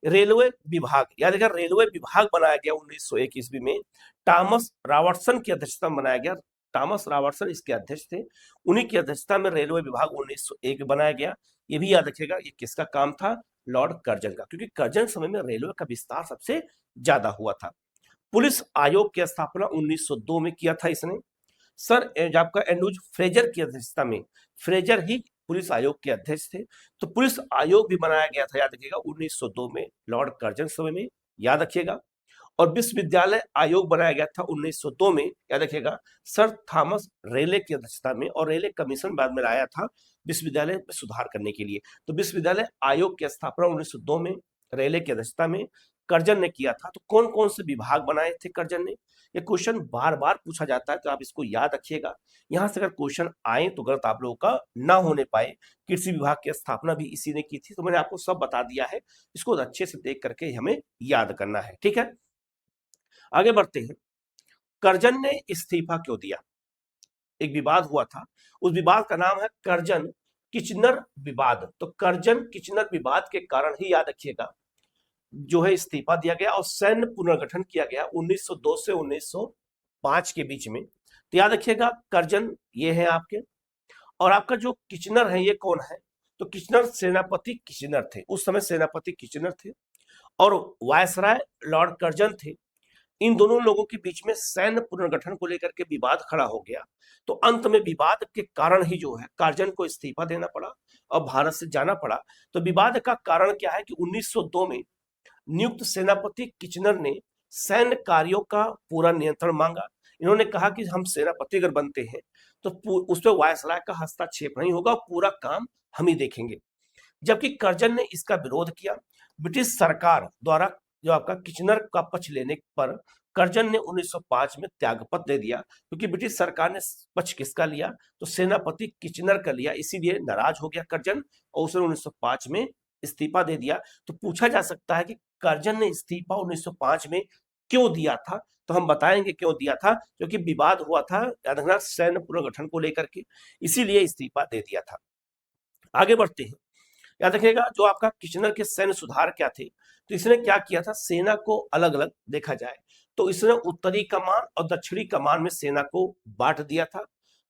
रेलवे विभाग, याद रखिएगा, रेलवे विभाग बनाया गया 1901 ईस्वी में, थॉमस रॉबर्टसन की अध्यक्षता में बनाया गया। थॉमस रॉबर्टसन इसके अध्यक्ष थे, उन्हीं की अध्यक्षता में रेलवे विभाग 1901 बनाया गया। ये भी याद रखिएगा, ये किसका काम था, लॉर्ड कर्जन का, क्योंकि कर्जन समय में रेलवे का विस्तार सबसे ज्यादा हुआ था। पुलिस आयोग की स्थापना 1902 में किया था इसने, सर आपका एंड्रूज फ्रेजर की अध्यक्षता में। फ्रेजर ही पुलिस आयोग के अध्यक्ष थे। तो पुलिस आयोग भी बनाया गया था, याद रखिएगा, 1902 में लॉर्ड कर्जन समय में, याद रखिएगा। और विश्वविद्यालय आयोग बनाया गया था 1902 में, याद रखिएगा, सर थॉमस रेले की अध्यक्षता में। और रेले कमीशन बाद में लाया था विश्वविद्यालय में सुधार करने के लिए। तो विश्वविद्यालय आयोग की स्थापना 1902 में रेले की अध्यक्षता में कर्जन ने किया था। तो कौन कौन से विभाग बनाए थे कर्जन ने, ये क्वेश्चन बार बार पूछा जाता है, तो आप इसको याद रखिएगा। यहां से अगर क्वेश्चन आए तो गलत आप लोगों का ना होने पाए। कृषि विभाग की स्थापना भी इसी ने की थी। तो मैंने आपको सब बता दिया है, इसको अच्छे से देख करके हमें याद करना है, ठीक है। आगे बढ़ते हैं। कर्जन ने इस्तीफा क्यों दिया, एक विवाद हुआ था, उस विवाद का नाम है कर्जन किचनर विवाद। तो कर्जन किचनर विवाद के कारण ही, याद रखिएगा, जो है इस्तीफा दिया गया और सैन्य पुनर्गठन किया गया 1902 से 1905 के बीच में। तो याद रखिएगा, कर्जन ये है आपके, और आपका जो किचनर है ये कौन है, तो किचनर सेनापति किचनर थे, उस समय सेनापति किचनर थे, और वायसराय लॉर्ड कर्जन थे। इन दोनों लोगों के बीच में सैन्य पुनर्गठन को लेकर के विवाद खड़ा हो गया। तो अंत में विवाद के कारण ही जो है कर्जन को इस्तीफा देना पड़ा और भारत से जाना पड़ा। तो विवाद का कारण क्या है कि 1902 में नियुक्त सेनापति किचनर ने सैन्य कार्यों का पूरा नियंत्रण मांगा। इन्होंने कहा कि हम सेनापति अगर बनते हैं तो उस पर वायसराय का हस्तक्षेप नहीं होगा, पूरा काम हम ही देखेंगे। जबकि कर्जन ने इसका विरोध किया। ब्रिटिश सरकार द्वारा जो आपका किचनर का पक्ष लेने पर कर्जन ने 1905 में त्यागपत्र दे दिया, क्योंकि ब्रिटिश सरकार ने पक्ष किसका लिया, तो सेनापति किचनर का लिया। इसीलिए नाराज हो गया कर्जन और उसने 1905 में इस्तीफा दे दिया। तो पूछा जा सकता है कि कर्जन ने इस्तीफा 1905 में क्यों दिया था, तो हम बताएंगे क्यों दिया था, क्योंकि विवाद हुआ था, याद रखना, सैन्य पुनर्गठन को लेकर के, इसीलिए इस्तीफा दे दिया था। आगे बढ़ते हैं। याद रखिएगा, जो आपका किचनर के सैन्य सुधार क्या थे, तो इसने क्या किया था, सेना को अलग अलग देखा जाए तो इसने उत्तरी कमान और दक्षिणी कमान में सेना को बांट दिया था।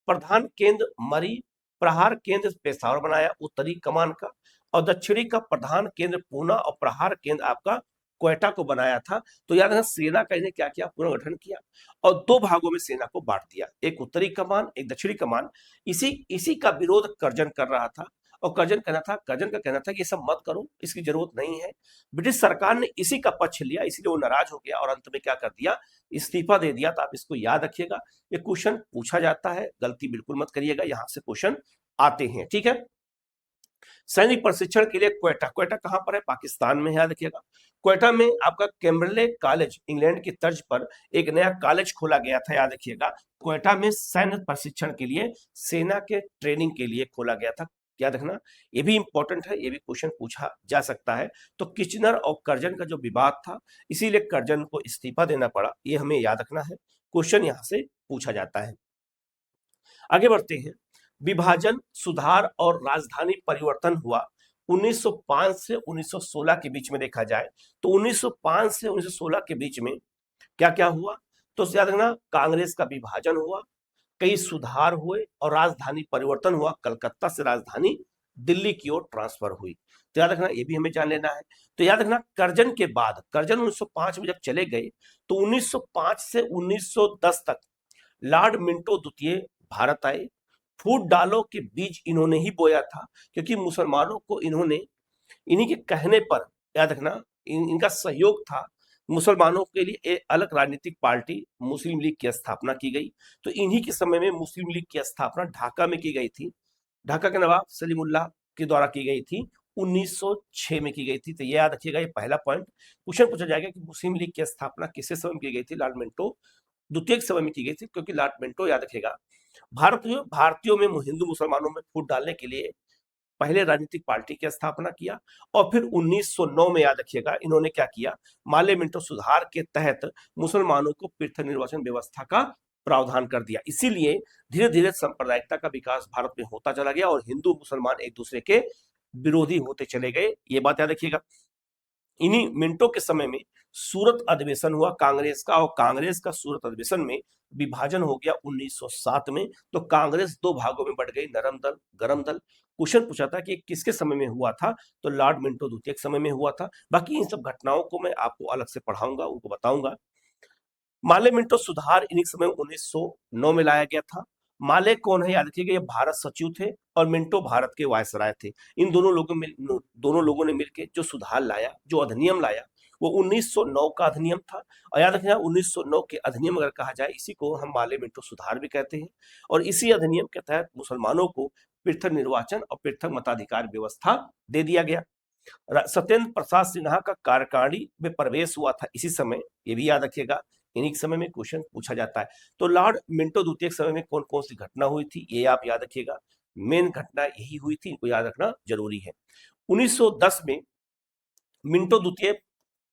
प्रधान केंद्र मरी, प्रहार केंद्र पेशावर बनाया उत्तरी कमान का, और दक्षिणी का प्रधान केंद्र पूना और प्रहार केंद्र आपका क्वेटा को बनाया था। तो याद रखना, सेना का इन्हें क्या किया, पुनर्गठन किया और दो भागों में सेना को बांट दिया, एक उत्तरी कमान एक दक्षिणी कमान। इसी का विरोध कर्जन कर रहा था, और कर्जन का कहना था कि ये सब मत करो, इसकी जरूरत नहीं है। ब्रिटिश सरकार ने इसी का पक्ष लिया, इसलिए वो नाराज हो गया और अंत में क्या कर दिया, इस्तीफा दे दिया। तो आप इसको याद रखिएगा, ये क्वेश्चन पूछा जाता है, गलती बिल्कुल मत करिएगा, यहां से क्वेश्चन आते हैं, ठीक है। सैनिक प्रशिक्षण के लिए क्वेटा, क्वेटा कहां पर है, पाकिस्तान में, याद रखिएगा। क्वेटा में आपका कैम्बरले कॉलेज, इंग्लैंड की तर्ज पर एक नया कॉलेज खोला गया था, याद रखिएगा। क्वेटा में सैन्य प्रशिक्षण के लिए, सेना के ट्रेनिंग के लिए खोला गया था, याद रखना। ये भी इंपॉर्टेंट है, ये भी क्वेश्चन पूछा जा सकता है। तो किचनर और कर्जन का जो विवाद था, इसीलिए कर्जन को इस्तीफा देना पड़ा, ये हमें याद रखना है, क्वेश्चन यहां से पूछा जाता है। आगे बढ़ते हैं। विभाजन, सुधार और राजधानी परिवर्तन हुआ 1905 से 1916 के बीच में, देखा जाए तो 1905 से 1916 के बीच में क्या क्या हुआ, तो याद रखना, कांग्रेस का विभाजन हुआ, कई सुधार हुए और राजधानी परिवर्तन हुआ, कलकत्ता से राजधानी दिल्ली की ओर ट्रांसफर हुई। तो याद रखना, ये भी हमें जान लेना है। तो याद रखना, करजन के बाद, करजन 1905 में जब चले गए तो 1905 से 1910 तक लॉर्ड मिंटो द्वितीय भारत आए। फूट डालो के बीज इन्होंने ही बोया था, क्योंकि मुसलमानों को इन्होंने, इन्हीं के कहने पर, याद रखना, इनका सहयोग था। मुसलमानों के लिए एक अलग राजनीतिक पार्टी मुस्लिम लीग की स्थापना की गई। तो इन्हीं के समय में मुस्लिम लीग की स्थापना ढाका में की गई थी। ढाका के नवाब सलीमुल्लाह के द्वारा की गई थी, 1906 में की गई थी। तो ये याद रखिएगा, ये पहला पॉइंट क्वेश्चन पूछा जाएगा कि मुस्लिम लीग की स्थापना किसके समय में की गई थी। लॉर्ड मिंटो द्वितीय के समय में की गई थी, क्योंकि लॉर्ड मिंटो, याद रखिएगा, भारतीयों में, हिंदू मुसलमानों में फूट डालने के लिए पहले राजनीतिक पार्टी की स्थापना किया। और फिर 1909 में, याद रखिएगा, इन्होंने क्या किया, माले मिंटो सुधार के तहत मुसलमानों को पृथक निर्वाचन व्यवस्था का प्रावधान कर दिया। इसीलिए धीरे धीरे सांप्रदायिकता का विकास भारत में होता चला गया और हिंदू मुसलमान एक दूसरे के विरोधी होते चले गए। ये बात याद रखिएगा। इन्हीं मिनटों के समय में सूरत अधिवेशन हुआ कांग्रेस का, और कांग्रेस का सूरत अधिवेशन में विभाजन हो गया 1907 में। तो कांग्रेस दो भागों में बढ़ गई, नरम दल, गरम दल। क्वेश्चन पूछा था कि किसके समय में हुआ था, तो लॉर्ड मिंटो द्वितीय के समय में हुआ था। बाकी इन सब घटनाओं को मैं आपको अलग से पढ़ाऊंगा, उनको बताऊंगा। माले मिंटो सुधार इन्हीं समय 1909 में लाया गया था। माले कौन है, याद रखिएगा, ये भारत सचिव थे और मिंटो भारत के वायसराय थे। इन दोनों लोगों ने मिलकर जो सुधार लाया, जो अधिनियम लाया, वो 1909 का अधिनियम था। और याद रखना, 1909 के अधिनियम अगर कहा जाए, इसी को हम माले मिंटो सुधार भी कहते हैं। और इसी अधिनियम के तहत मुसलमानों को पृथक निर्वाचन और पृथक मताधिकार व्यवस्था दे दिया गया। सत्येंद्र प्रसाद सिन्हा का कार्यकारिणी में प्रवेश हुआ था इसी समय, ये भी याद रखिएगा। इन्हीं समय में क्वेश्चन पूछा जाता है। तो लॉर्ड मिंटो द्वितीय के समय में कौन कौन सी घटना हुई थी, ये आप याद रखिएगा। मेन घटना यही हुई थी, इनको याद रखना जरूरी है। 1910 में मिंटो द्वितीय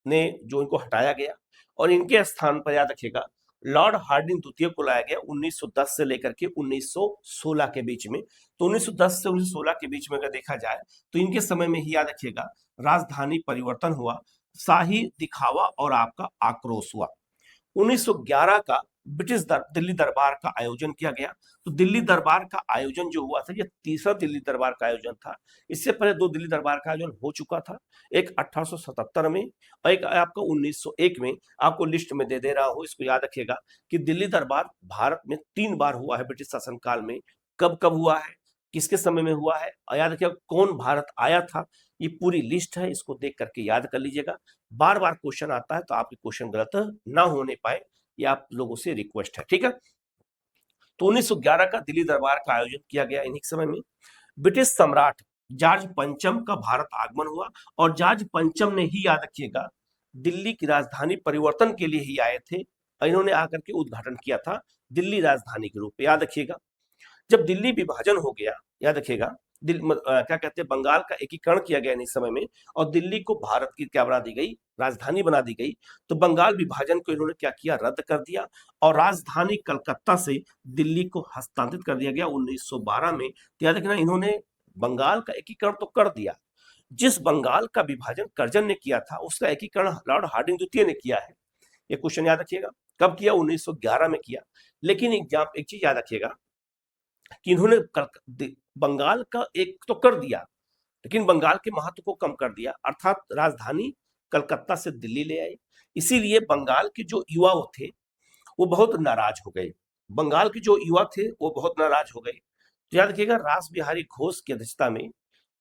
ने जो इनको हटाया गया और इनके स्थान पर, याद रखिएगा, लॉर्ड हार्डिंग द्वितीय को लाया गया 1910 से लेकर के 1916 के बीच में। तो 1910 से 1916 के बीच में अगर देखा जाए तो इनके समय में ही, याद रखिएगा, राजधानी परिवर्तन हुआ, शाही दिखावा और आपका आक्रोश हुआ। 1911 का दिल्ली दरबार का आयोजन किया गया। तो दिल्ली दरबार का आयोजन जो हुआ था, ये तीसरा दिल्ली दरबार का आयोजन था। इससे पहले दो दिल्ली दरबार का आयोजन हो चुका था, एक 1877 में और एक आपका 1901 में। आपको लिस्ट में दे रहा हूं, इसको याद रखिएगा कि दिल्ली दरबार भारत में 3 बार हुआ है ब्रिटिश शासनकाल में। कब कब हुआ है, किसके समय में हुआ है, और याद रखिएगा कौन भारत आया था। ये पूरी लिस्ट है, इसको देख करके याद कर लीजिएगा। बार बार क्वेश्चन आता है तो आपके क्वेश्चन गलत ना होने पाए, ये आप लोगों से रिक्वेस्ट है, ठीक है। तो 1911 का दिल्ली दरबार का आयोजन किया गया इन्हीं समय में। ब्रिटिश सम्राट जॉर्ज पंचम का भारत आगमन हुआ और जॉर्ज पंचम ने ही, याद रखिएगा, दिल्ली की राजधानी परिवर्तन के लिए ही आए थे और इन्होंने आकर के उद्घाटन किया था दिल्ली राजधानी के रूप में, याद रखिएगा। जब दिल्ली विभाजन हो गया, याद रखिएगा, क्या कहते हैं, बंगाल का एकीकरण किया गया इस समय में और दिल्ली को भारत की क्या बना दी गई, राजधानी बना दी गई। तो बंगाल विभाजन को इन्होंने क्या किया, रद्द कर दिया और राजधानी कलकत्ता से दिल्ली को हस्तांतरित कर दिया गया 1912 में। तो याद रखना, इन्होंने बंगाल का एकीकरण तो कर दिया, जिस बंगाल का विभाजन करजन ने किया था उसका एकीकरण लॉर्ड हार्डिंग द्वितीय ने किया है। ये क्वेश्चन याद रखिएगा, कब किया, 1911 में किया। लेकिन एक चीज याद रखिएगा कि इन्होंने बंगाल का एक तो कर दिया, लेकिन बंगाल के महत्व को कम कर दिया, अर्थात राजधानी कलकत्ता से दिल्ली ले आए। इसीलिए बंगाल के जो युवा थे वो बहुत नाराज हो गए, बंगाल के जो युवा थे वो बहुत नाराज हो गए। तो याद रखिएगा, रास बिहारी घोष की अध्यक्षता में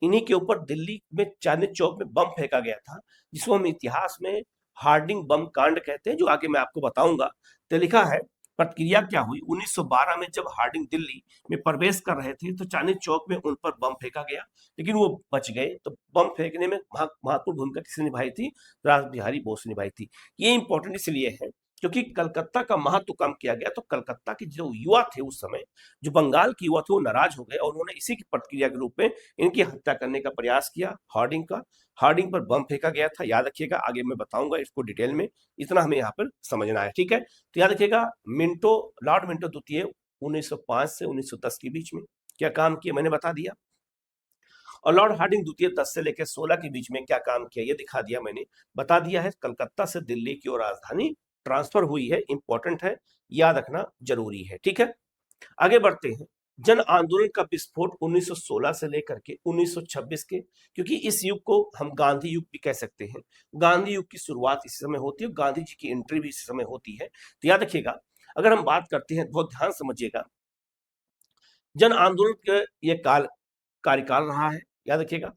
इन्हीं के ऊपर दिल्ली में चांदनी चौक में बम फेंका गया था, जिसको हम इतिहास में हार्डिंग बम कांड कहते हैं, जो आगे मैं आपको बताऊंगा। तो लिखा है प्रतिक्रिया क्या हुई, 1912 में जब हार्डिंग दिल्ली में प्रवेश कर रहे थे तो चांदनी चौक में उन पर बम फेंका गया, लेकिन वो बच गए। तो बम फेंकने में महत्वपूर्ण भूमिका किसने निभाई थी, रास बिहारी बोस ने निभाई थी। ये इंपॉर्टेंट इसलिए है क्योंकि कलकत्ता का महत्व कम किया गया, तो कलकत्ता के जो युवा थे उस समय, जो बंगाल के युवा थे, वो नाराज हो गए और उन्होंने इसी की प्रतिक्रिया के रूप में इनकी हत्या करने का प्रयास किया। हार्डिंग पर बम फेंका गया था, याद रखिएगा, आगे मैं बताऊंगा इसको डिटेल में, इतना हमें यहाँ पर समझना है, ठीक है। तो याद रखिएगा, लॉर्ड मिंटो द्वितीय 1905 से 1910 के बीच में क्या काम किया मैंने बता दिया, और लॉर्ड हार्डिंग द्वितीय 10 से लेकर 16 के बीच में क्या काम किया ये दिखा दिया, मैंने बता दिया है। कलकत्ता से दिल्ली की ओर राजधानी ट्रांसफर हुई है, इंपॉर्टेंट है, याद रखना जरूरी है, ठीक है। आगे बढ़ते हैं। जन आंदोलन का विस्फोट 1916 से लेकर के 1926 के, क्योंकि इस युग को हम गांधी युग भी कह सकते हैं। गांधी युग की शुरुआत इसी समय होती है, गांधी जी की एंट्री भी इसी समय होती है। तो याद रखिएगा, अगर हम बात करते हैं, बहुत ध्यान समझिएगा, जन आंदोलन के ये कार्यकाल रहा है। याद रखिएगा,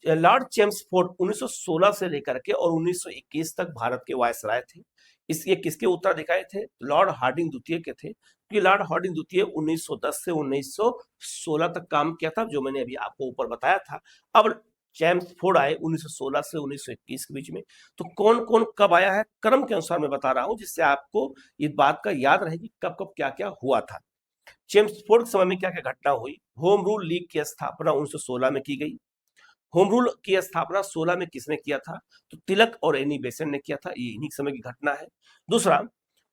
लॉर्ड चेम्सफोर्ड 1916 से लेकर के और 1921 तक भारत के वायसराय थे। ये किसके उत्तराधिकारी थे? लॉर्ड हार्डिंग द्वितीय के थे, क्योंकि लॉर्ड हार्डिंग द्वितीय 1910 से 1916 तक काम किया था, जो मैंने अभी आपको ऊपर बताया था। अब चेम्सफोर्ड आए 1916 से 1921 के बीच में। तो कौन कौन कब आया है, क्रम के अनुसार मैं बता रहा हूं, जिससे आपको इस बात का याद रहे कि कब कब क्या क्या हुआ था। चेम्सफोर्ड के समय में क्या क्या घटना हुई? होम रूल लीग की स्थापना 1916 में की गई। होम रूल की स्थापना 16 में किसने किया था? तो तिलक और एनी बेसेंट ने किया था। ये इन्हीं समय की घटना है। दूसरा,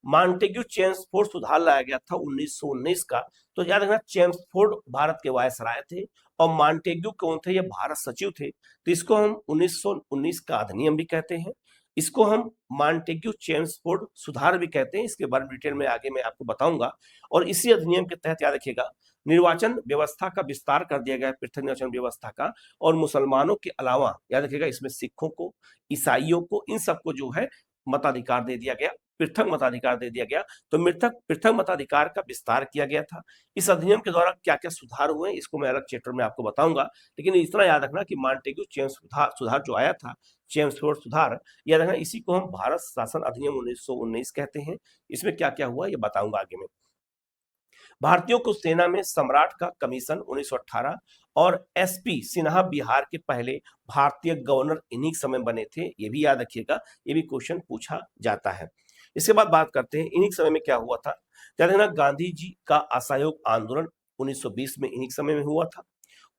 मॉन्टेग्यू चेम्सफोर्ड सुधार लाया गया था 1919 का। तो याद रखना, चेम्सफोर्ड भारत के वायसराय थे और मॉन्टेग्यू कौन थे? ये भारत सचिव थे। तो इसको हम 1919 का अधिनियम भी कहते हैं। इसको हम मॉन्टेग्यू चेम्सफोर्ड सुधार भी कहते हैं। इसके बारे में डिटेल में आगे मैं आपको बताऊंगा। और इसी अधिनियम के तहत याद रखिएगा, निर्वाचन व्यवस्था का विस्तार कर दिया गया, पृथक निर्वाचन व्यवस्था का। और मुसलमानों के अलावा याद रखिएगा, इसमें सिखों को, ईसाइयों को, इन सबको जो है मताधिकार दे दिया गया, पृथक मताधिकार दे दिया गया। तो पृथक मताधिकार का विस्तार किया गया था। इस अधिनियम के द्वारा क्या क्या सुधार हुए, इसको मैं अलग चैप्टर में आपको बताऊंगा। लेकिन इतना याद रखना कि मॉन्टेग्यू चेम्स सुधार जो आया था, चेम्सफोर्ड सुधार, याद रखना, इसी को हम भारत शासन अधिनियम 1919 कहते हैं। इसमें क्या क्या हुआ ये बताऊंगा आगे में। भारतीयों को सेना में सम्राट का कमीशन 1918 और एसपी सिन्हा बिहार के पहले भारतीय गवर्नर इन्हीं समय बने थे। ये भी याद रखिएगा, ये भी क्वेश्चन पूछा जाता है। इसके बाद बात करते हैं इन्हीं समय में क्या हुआ था। याद रखना, गांधी जी का असहयोग आंदोलन 1920 में इन्हीं समय में हुआ था।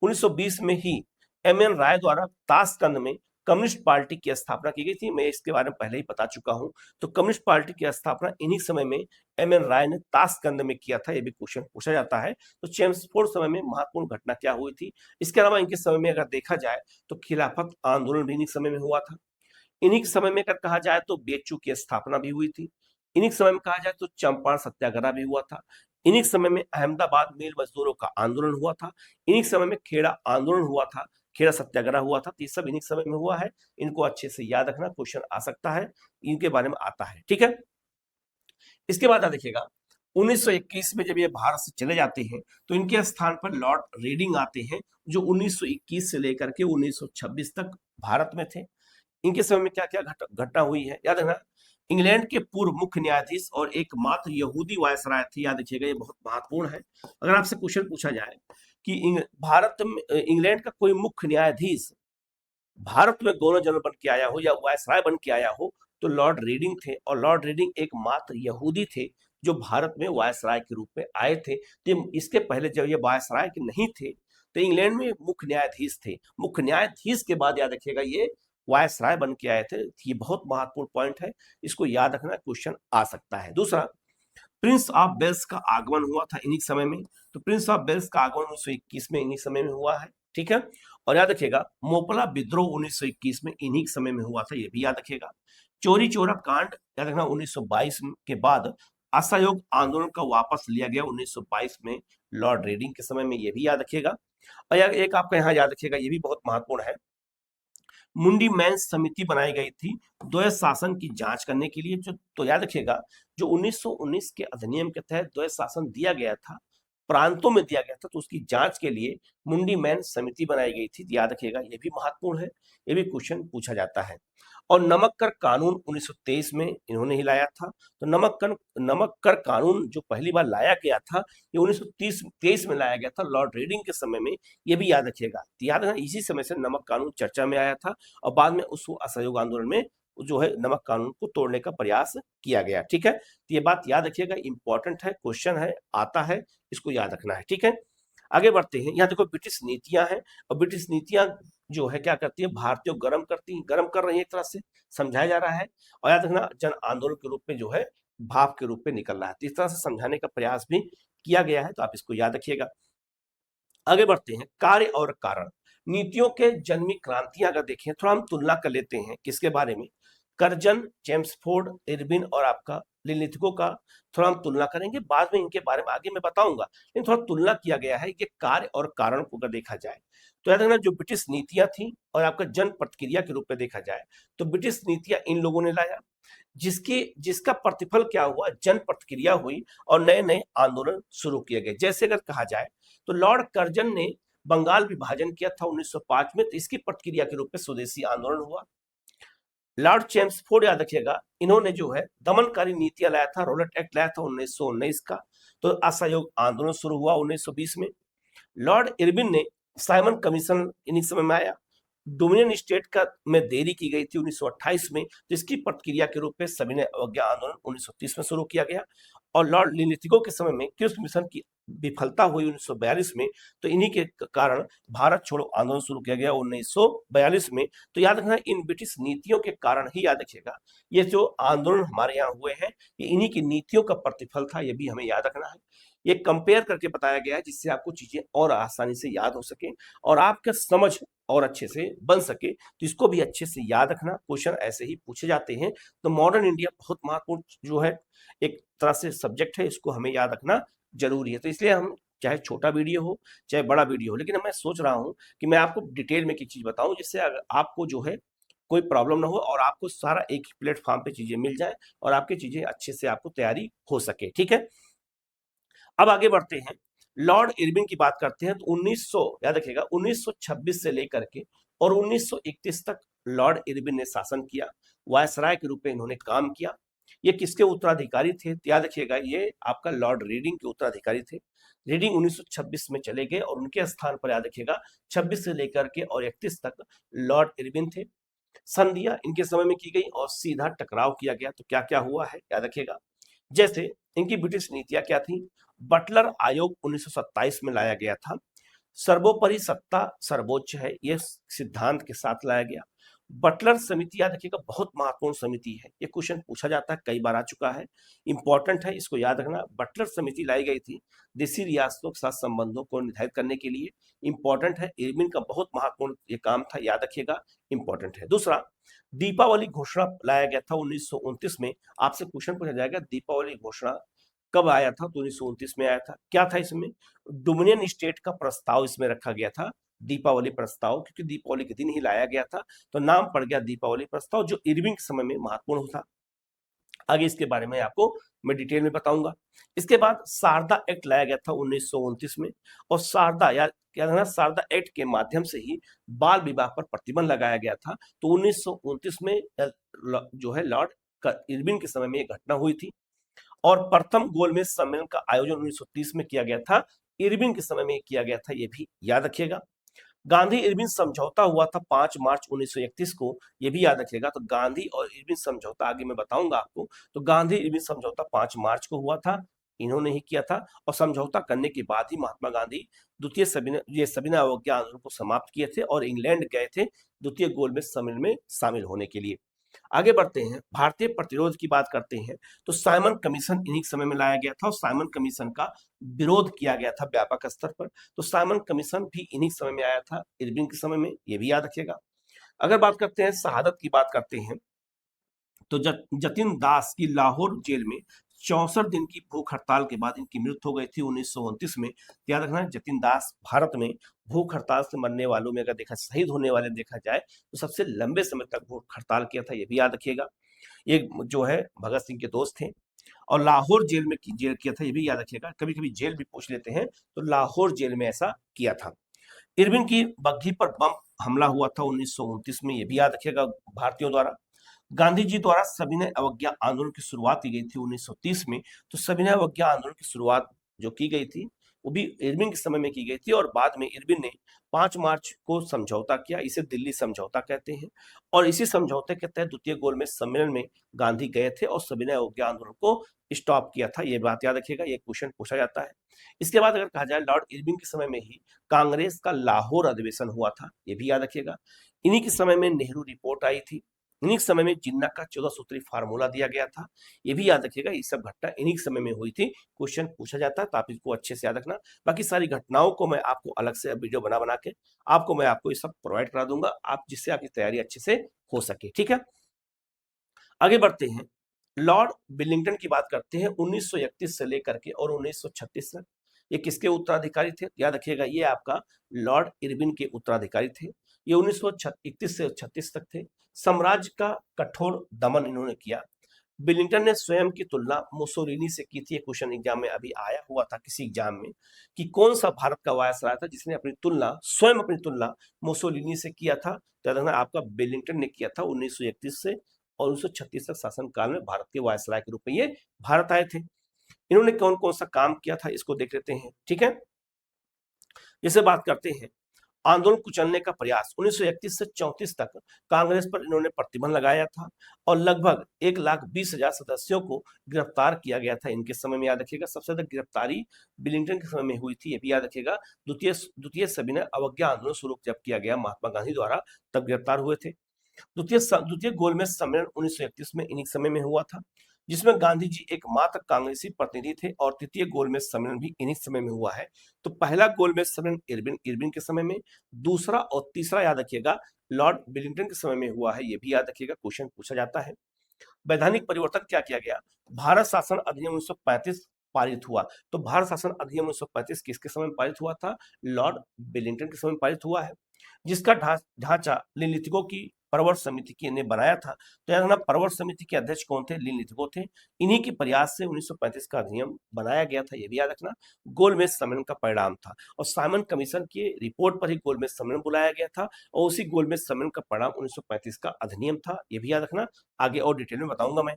1920 में ही एम.एन. राय द्वारा ताशकंद में कम्युनिस्ट पार्टी की स्थापना की गई थी। मैं इसके बारे में पहले ही बता चुका हूं। तो कम्युनिस्ट पार्टी की स्थापना इन्हीं समय में एम.एन. राय ने ताशकंद में किया था। ये भी क्वेश्चन पूछा जाता है। तो चेम्सफोर्ड समय में महत्वपूर्ण घटना क्या हुई थी? इसके अलावा इनके समय में अगर देखा जाए तो खिलाफत आंदोलन भी इन्हीं समय में हुआ था। इन्हीं समय में अगर कहा जाए तो बेचू की स्थापना भी हुई थी। इन्हीं समय में कहा जाए तो चंपारण सत्याग्रह भी हुआ था। इन्हीं समय में अहमदाबाद मिल मजदूरों का आंदोलन हुआ था। इन्हीं समय में खेड़ा आंदोलन हुआ था, खेड़ा सत्याग्रह हुआ था। तो ये सब इन्हीं समय में हुआ है। इनको अच्छे से याद रखना, क्वेश्चन आ सकता है, इनके बारे में आता है। ठीक है, इसके बाद देखिएगा 1921 में जब ये भारत से चले जाते हैं तो इनके स्थान पर लॉर्ड रीडिंग आते हैं, जो 1921 से लेकर के 1926 तक भारत में थे। इनके समय में क्या क्या घटना हुई है, याद रखना। इंग्लैंड के पूर्व मुख्य न्यायाधीश और एकमात्र यहूदी वायसराय थे। याद रखिएगा, ये बहुत महत्वपूर्ण है। अगर आपसे क्वेश्चन पूछा जाए कि भारत में इंग्लैंड का कोई मुख्य न्यायाधीश भारत में गवर्नर जनरल बन के आया हो या वायसराय बन के आया हो, तो लॉर्ड रीडिंग थे। और लॉर्ड रीडिंग एकमात्र यहूदी थे जो भारत में वायसराय के रूप में आए थे। तो इसके पहले जब ये वायसराय के नहीं थे तो इंग्लैंड में मुख्य न्यायाधीश थे। मुख्य न्यायाधीश के बाद याद रखिएगा ये वायसराय बन के आए थे। ये बहुत महत्वपूर्ण पॉइंट है, इसको याद रखना, क्वेश्चन आ सकता है। दूसरा, प्रिंस ऑफ वेल्स का आगमन हुआ था इन्हीं समय में। तो प्रिंस ऑफ वेल्स का आगमन 1921 में इन्हीं समय में हुआ है। ठीक है, और याद रखिएगा मोपला विद्रोह 1921 में इन्हीं समय में हुआ था। ये भी याद रखिएगा। चोरी चोरा कांड याद रखना 1922 के बाद असहयोग आंदोलन का वापस लिया गया 1922 में लॉर्ड रीडिंग के समय में। ये भी याद रखिएगा। और एक आपका यहाँ याद रखिएगा, ये भी बहुत महत्वपूर्ण है। मुंडी मैंस समिति बनाई गई थी द्वैत शासन की जांच करने के लिए। जो तो याद रखिएगा, जो 1919 के अधिनियम के तहत द्वैत शासन दिया गया था, प्रांतों में दिया गया था, तो उसकी जांच के लिए मुंडी मैन समिति बनाई गई थी। याद रखिएगा, ये भी महत्वपूर्ण है, ये भी क्वेश्चन पूछा जाता है। और नमक कर कानून 1923 में इन्होंने ही लाया था। तो नमक कर कानून जो पहली बार लाया गया था, ये 1923 में लाया गया था लॉर्ड रीडिंग के समय में। ये भी याद रखिएगा। तो याद रखना, इसी समय से नमक कानून चर्चा में आया था और बाद में उस असहयोग आंदोलन में जो है नमक कानून को तोड़ने का प्रयास किया गया। ठीक है, तो ये बात याद रखिएगा, इंपॉर्टेंट है, क्वेश्चन है, आता है, इसको याद रखना है। ठीक है, आगे बढ़ते हैं। यहाँ देखो ब्रिटिश नीतियां हैं, और ब्रिटिश नीतियां जो है क्या करती है, भारतीयों को गर्म कर रही है, एक तरह से समझाया जा रहा है। और याद रखना, जन आंदोलन के रूप में जो है भाव के रूप में निकल रहा है। तो इस तरह से समझाने का प्रयास भी किया गया है, तो आप इसको याद रखिएगा। आगे बढ़ते हैं, कार्य और कारण। नीतियों के जन्मी क्रांतियां अगर देखें, थोड़ा हम तुलना कर लेते हैं किसके बारे में, कर्जन, चेम्सफोर्ड, इरविन और आपका लिलिथको का थोड़ा हम तुलना करेंगे, बाद में इनके बारे में आगे मैं बताऊंगा, लेकिन थोड़ा तुलना किया गया है कि कार्य और कारण को अगर देखा जाए तो याद रखना जो ब्रिटिश नीतियां थी और आपका जन प्रतिक्रिया के रूप में देखा जाए तो ब्रिटिश नीतियां इन लोगों ने लाया, जिसका प्रतिफल क्या हुआ, जन प्रतिक्रिया हुई और नए नए आंदोलन शुरू किए गए। जैसे अगर कहा जाए तो लॉर्ड कर्जन ने बंगाल विभाजन किया था 1905 में, तो इसकी प्रतिक्रिया के रूप में स्वदेशी आंदोलन हुआ। लॉर्ड चेम्सफोर्ड याद रखिएगा, इन्होंने जो है दमनकारी नीतियां लाया था, रोलेट एक्ट लाया था 1919 का, तो असहयोग आंदोलन शुरू हुआ 1920 में। लॉर्ड इरविन ने साइमन कमीशन इन्हीं समय में आया। डोमिनियन स्टेट का में देरी की गई थी 1928 में, जिसकी प्रतिक्रिया के रूप में सविनय अवज्ञा आंदोलन 1930 में शुरू किया गया। और लॉर्ड लिलिथगो के समय में क्रिप्स मिशन की विफलता हुई 1942 में, तो इन्हीं के कारण भारत छोड़ो आंदोलन शुरू किया गया 1942 में। तो याद रखना इन ब्रिटिश नीतियों के कारण ही याद रखिएगा ये जो आंदोलन हमारे यहाँ हुए हैं ये इन्हीं की नीतियों का प्रतिफल था, ये भी हमें याद रखना है। ये कंपेयर करके बताया गया है जिससे आपको चीजें और आसानी से याद हो सके और आपका समझ और अच्छे से बन सके, तो इसको भी अच्छे से याद रखना, क्वेश्चन ऐसे ही पूछे जाते हैं। तो मॉडर्न इंडिया बहुत महत्वपूर्ण जो है एक तरह से सब्जेक्ट है, इसको हमें याद रखना जरूरी है। तो इसलिए हम चाहे छोटा वीडियो हो चाहे बड़ा वीडियो हो, लेकिन मैं सोच रहा हूं कि मैं आपको डिटेल में एक चीज बताऊं जिससे आपको जो है कोई प्रॉब्लम ना हो और आपको सारा एक ही प्लेटफॉर्म पे चीजें मिल जाए और आपकी चीजें अच्छे से आपको तैयारी हो सके। ठीक है, अब आगे बढ़ते हैं, लॉर्ड इरविन की बात करते हैं। तो 1900 याद रखिएगा 1926 से लेकर के और 1931 तक लॉर्ड इरविन ने शासन किया, वायसराय के रूप में इन्होंने काम किया। ये किसके उत्तराधिकारी थे, याद रखिएगा ये आपका लॉर्ड रीडिंग के उत्तराधिकारी थे। रीडिंग 1926 में चले गए और उनके स्थान पर याद रखिएगा 26 से लेकर के और 31 तक लॉर्ड इरविन थे। संधियां इनके समय में की गई और सीधा टकराव किया गया। तो क्या क्या हुआ है याद रखिएगा, जैसे इनकी ब्रिटिश नीतियां क्या थी, बटलर आयोग 1927 में लाया गया था, सर्वोपरि सत्ता सर्वोच्च है, यह सिद्धांत के साथ लाया गया। बटलर समिति याद रखिएगा बहुत महत्वपूर्ण समिति है, ये क्वेश्चन पूछा जाता है, कई बार आ चुका है, इंपॉर्टेंट है, इसको याद रखना। बटलर समिति लाई गई थी देशी रियासतों के साथ संबंधों को निर्धारित करने के लिए, इंपॉर्टेंट है। इरविन का बहुत महत्वपूर्ण ये काम था, याद रखिएगा, इंपॉर्टेंट है। दूसरा, दीपावली घोषणा लाया गया था 1929 में। आपसे क्वेश्चन पूछा जाएगा दीपावली घोषणा कब आया था, तो 1929 में आया था। क्या था इसमें, डोमिनियन स्टेट का प्रस्ताव इसमें रखा गया था, दीपावली प्रस्ताव, क्योंकि दीपावली के दिन ही लाया गया था तो नाम पड़ गया दीपावली प्रस्ताव, जो इरविन के समय में महत्वपूर्ण था। आगे इसके बारे में आपको मैं डिटेल में बताऊंगा। इसके बाद शारदा एक्ट लाया गया था 1929 में, और शारदा या क्या था ना, शारदा एक्ट के माध्यम से ही बाल विवाह पर प्रतिबंध लगाया गया था। तो 1929 में जो है लॉर्ड इरविन के समय में यह घटना हुई थी। और प्रथम गोलमेज सम्मेलन का आयोजन 1930 में किया गया था, इरविन के समय में किया गया था, ये भी याद रखिएगा। गांधी इरविन समझौता हुआ था 5 मार्च 1931 को, ये भी याद रखिएगा। तो गांधी और इरविन समझौता आगे मैं बताऊंगा आपको। तो गांधी इरविन समझौता 5 मार्च को हुआ था, इन्होंने ही किया था, और समझौता करने के बाद ही महात्मा गांधी द्वितीय सविनय अवज्ञा आंदोलन को समाप्त किए थे और इंग्लैंड गए थे द्वितीय गोलमेज सम्मेलन में शामिल होने के लिए। आगे बढ़ते हैं, भारतीय प्रतिरोध की बात करते हैं। तो साइमन कमीशन इन्हीं समय में लाया गया था और साइमन कमीशन का विरोध किया गया था व्यापक स्तर पर। तो साइमन कमीशन भी इन्हीं समय में आया था, इरविन के समय में, ये भी याद रखिएगा। अगर बात करते हैं शहादत की बात करते हैं, तो जतिन दास की लाहौर जेल में 64 दिन की भूख हड़ताल के बाद इनकी मृत्यु हो गई थी 1929 में। याद रखना, जतिन दास भारत में भूख हड़ताल से मरने वालों में अगर देखा, शहीद होने वाले देखा जाए तो सबसे लंबे समय तक भूख हड़ताल किया था, ये भी याद रखिएगा। ये जो है भगत सिंह के दोस्त थे और लाहौर जेल में जेल किया था, ये भी याद रखिएगा, कभी कभी जेल भी पूछ लेते हैं, तो लाहौर जेल में ऐसा किया था। इरविन की बग्घी पर बम हमला हुआ था 1929 में, ये भी याद रखिएगा, भारतीयों द्वारा। गांधी जी द्वारा सविनय अवज्ञा आंदोलन की शुरुआत की गई थी 1930 में। तो सविनय अवज्ञा आंदोलन की शुरुआत जो की गई थी वो भी इरविन के समय में की गई थी, और बाद में इरविन ने 5 मार्च को समझौता किया, इसे दिल्ली समझौता कहते हैं। और इसी समझौते के तहत द्वितीय गोलमेज सम्मेलन में गांधी गए थे और सविनय अवज्ञा आंदोलन को स्टॉप किया था, ये बात याद रखिएगा, ये क्वेश्चन पूछा जाता है। इसके बाद अगर कहा जाए, लॉर्ड इरविन के समय में ही कांग्रेस का लाहौर अधिवेशन हुआ था, ये भी याद रखिएगा। इन्हीं के समय में नेहरू रिपोर्ट आई थी, इन्हीं समय में जिन्ना का 14 सूत्री फार्मूला दिया गया था, ये भी याद रखिएगा, ये सब घटना इन्हीं समय में हुई थी, क्वेश्चन पूछा जाता है, तो आप इसको अच्छे से याद रखना। बाकी सारी घटनाओं को मैं आपको अलग से वीडियो बना बना के मैं आपको ये सब प्रोवाइड करा दूंगा, आप जिससे आपकी तैयारी अच्छे से हो सके। ठीक है, आगे बढ़ते हैं। लॉर्ड विलिंगटन की बात करते हैं 1931 से लेकर के और 1936 तक। ये किसके उत्तराधिकारी थे? याद रखिएगा, ये आपका लॉर्ड इरविन के उत्तराधिकारी थे। ये 1931 से 36 तक थे। साम्राज्य का कठोर दमन इन्होंने किया। विलिंगटन ने स्वयं की तुलना मुसोलिनी से की थी। क्वेश्चन एग्जाम में अभी आया हुआ था किसी एग्जाम में कि कौन सा भारत का वायसराय था जिसने स्वयं अपनी तुलना मुसोलिनी से किया था? तो याद रखना, आपका विलिंगटन ने किया था 1931 से और 1936 तक शासनकाल में भारत के वायसराय के रूप में ये भारत आए थे। इन्होंने कौन कौन सा काम किया था इसको देख लेते हैं, ठीक है। जैसे बात करते हैं आंदोलन कुचलने का प्रयास, 1931 से 34 तक कांग्रेस पर इन्होंने प्रतिबंध लगाया था और लगभग 1,20,000 सदस्यों को गिरफ्तार किया गया था इनके समय में। याद रखिएगा, सबसे ज्यादा गिरफ्तारी विलिंगटन के समय में हुई थी, ये भी याद रखिएगा। द्वितीय द्वितीय सविनय अवज्ञा आंदोलन शुरू जब किया गया महात्मा गांधी द्वारा, तब गिरफ्तार हुए थे। द्वितीय गोलमेज सम्मेलन 1931 में इन्हीं समय में हुआ था, जिसमें गांधी जी एकमात्र कांग्रेसी प्रतिनिधि थे, और तृतीय गोलमेज सम्मेलन भी इन्हीं समय में हुआ है। तो पहला गोलमेज सम्मेलन इरविन के समय में, दूसरा और तीसरा याद रखिएगा लॉर्ड विलिंगटन के समय में हुआ है, ये भी याद रखिएगा, क्वेश्चन पूछा जाता है। वैधानिक परिवर्तन क्या किया गया? भारत शासन अधिनियम 1935 पारित हुआ। तो भारत शासन अधिनियम 1935 किसके समय में पारित हुआ था? लॉर्ड विलिंगटन के समय में पारित हुआ है, जिसका ढांचा लिलिथिको की परवर समिति की ने बनाया था। तो याद रखना, परवर समिति के अध्यक्ष कौन थे? लिलिथिको थे। इन्हीं के प्रयास से 1935 का अधिनियम बनाया गया था, ये भी याद रखना। गोलमेज सम्मेलन का परिणाम था और साइमन कमीशन की रिपोर्ट पर ही गोलमेज सम्मेलन बुलाया गया था, और उसी गोलमेज सम्मेलन का परिणाम 1935 का अधिनियम था, ये भी याद रखना। आगे और डिटेल में बताऊंगा मैं।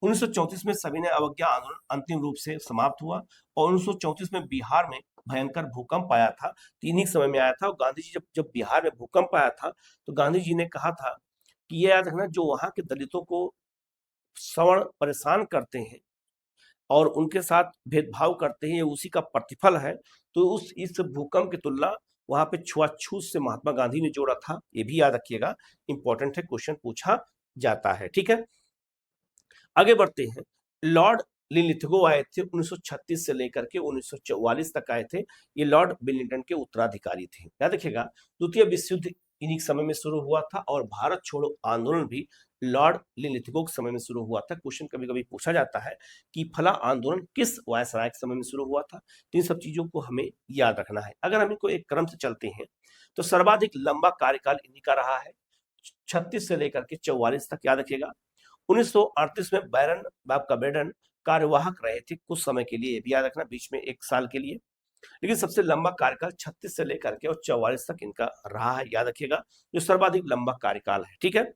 1934 में सविनय अवज्ञा आंदोलन अंतिम रूप से समाप्त हुआ और 1934 में बिहार में भयंकर भूकंप आया था, तीन ही समय में आया था। और गांधी जी जब जब बिहार में भूकंप आया था तो गांधी जी ने कहा था कि ये याद रखना, जो वहां के दलितों को सवर्ण परेशान करते हैं और उनके साथ भेदभाव करते हैं, ये उसी का प्रतिफल है। तो उस इस भूकंप की तुलना वहां पे छुआछूत से महात्मा गांधी ने जोड़ा था, ये भी याद रखिएगा, इंपॉर्टेंट है, क्वेश्चन पूछा जाता है, ठीक है। आगे बढ़ते हैं। लॉर्ड लिलिथगो आए थे 1936 से लेकर के 1944 तक आए थे। ये लॉर्ड विलिंगटन के उत्तराधिकारी थे। याद रखिएगा, द्वितीय विश्व युद्ध इन्हीं समय में शुरू हुआ था और भारत छोड़ो आंदोलन भी लॉर्ड लिलिथगो के समय में शुरू हुआ था। क्वेश्चन कभी कभी पूछा जाता है कि फला आंदोलन किस वायसराय के समय में शुरू हुआ था। तो इन सब चीजों को हमें याद रखना है। अगर हम इनको एक क्रम से चलते हैं तो सर्वाधिक लंबा कार्यकाल इन्हीं का रहा है, 36 से लेकर के 44 तक। याद रखिएगा, 1938 में बैरन आपका बेडन कार्यवाहक रहे थे कुछ समय के लिए, भी याद रखना, बीच में 1 साल के लिए। लेकिन सबसे लंबा कार्यकाल 36 से लेकर के और 44 तक इनका रहा है, याद रखिएगा, जो सर्वाधिक लंबा कार्यकाल है, ठीक है।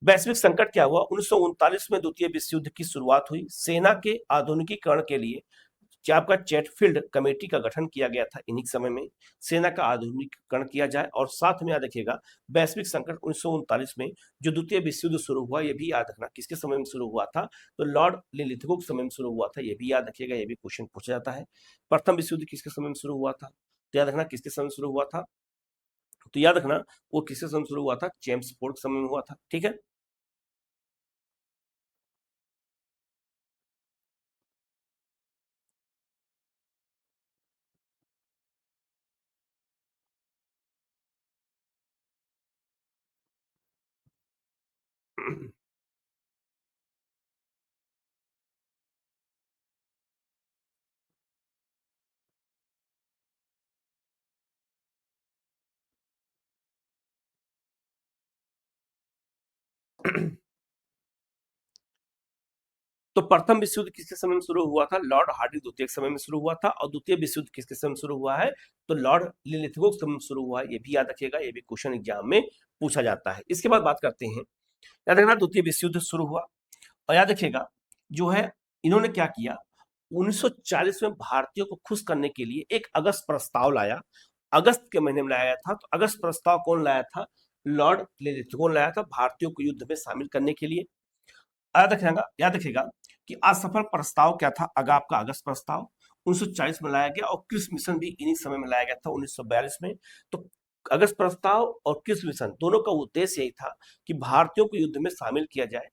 वैश्विक संकट क्या हुआ? 1939 में द्वितीय विश्व युद्ध की शुरुआत हुई। सेना के आधुनिकीकरण के लिए आपका चैटफील्ड कमेटी का गठन किया गया था इन्हीं समय में, सेना का आधुनिकीकरण किया जाए। और साथ में याद रखिएगा, वैश्विक संकट 1939 में जो द्वितीय विश्व युद्ध शुरू हुआ, ये भी याद रखना किसके समय में शुरू हुआ था? तो लॉर्ड लिलिथगो के समय में शुरू हुआ था, ये भी याद रखिएगा, ये भी क्वेश्चन पूछा जाता है। प्रथम विश्व युद्ध किसके समय में शुरू हुआ था? तो याद रखना किसके समय में शुरू हुआ था? तो याद रखना वो किसके समय में शुरू हुआ था? जेम्स फोर्ड के समय में हुआ था, ठीक है। तो प्रथम विश्व युद्ध किसके समय में शुरू हुआ था? लॉर्ड हार्डिंग द्वितीय के समय में शुरू हुआ था। और द्वितीय विश्व युद्ध किसके समय में शुरू हुआ है? तो लॉर्ड लिलिथगो के समय में शुरू हुआ है, ये भी याद रखिएगा, ये भी क्वेश्चन एग्जाम में पूछा जाता है। इसके बाद बात करते हैं, याद रखना द्वितीय विश्व युद्ध शुरू हुआ और याद रखिएगा जो है इन्होंने क्या किया, 1940 में भारतीयों को खुश करने के लिए एक अगस्त प्रस्ताव लाया, अगस्त के महीने में लाया था। तो अगस्त प्रस्ताव कौन लाया था? लॉर्ड लिलिथगो लाया था, भारतीयों को युद्ध में शामिल करने के लिए। याद रखिएगा कि असफल प्रस्ताव क्या था? आपका अगस्त प्रस्ताव 1940 में लाया गया और क्रिस मिशन भी इन्हीं समय में लाया गया था 1942 में। तो अगस्त प्रस्ताव और क्रिस मिशन दोनों का उद्देश्य यही था कि भारतीयों को युद्ध में शामिल किया जाए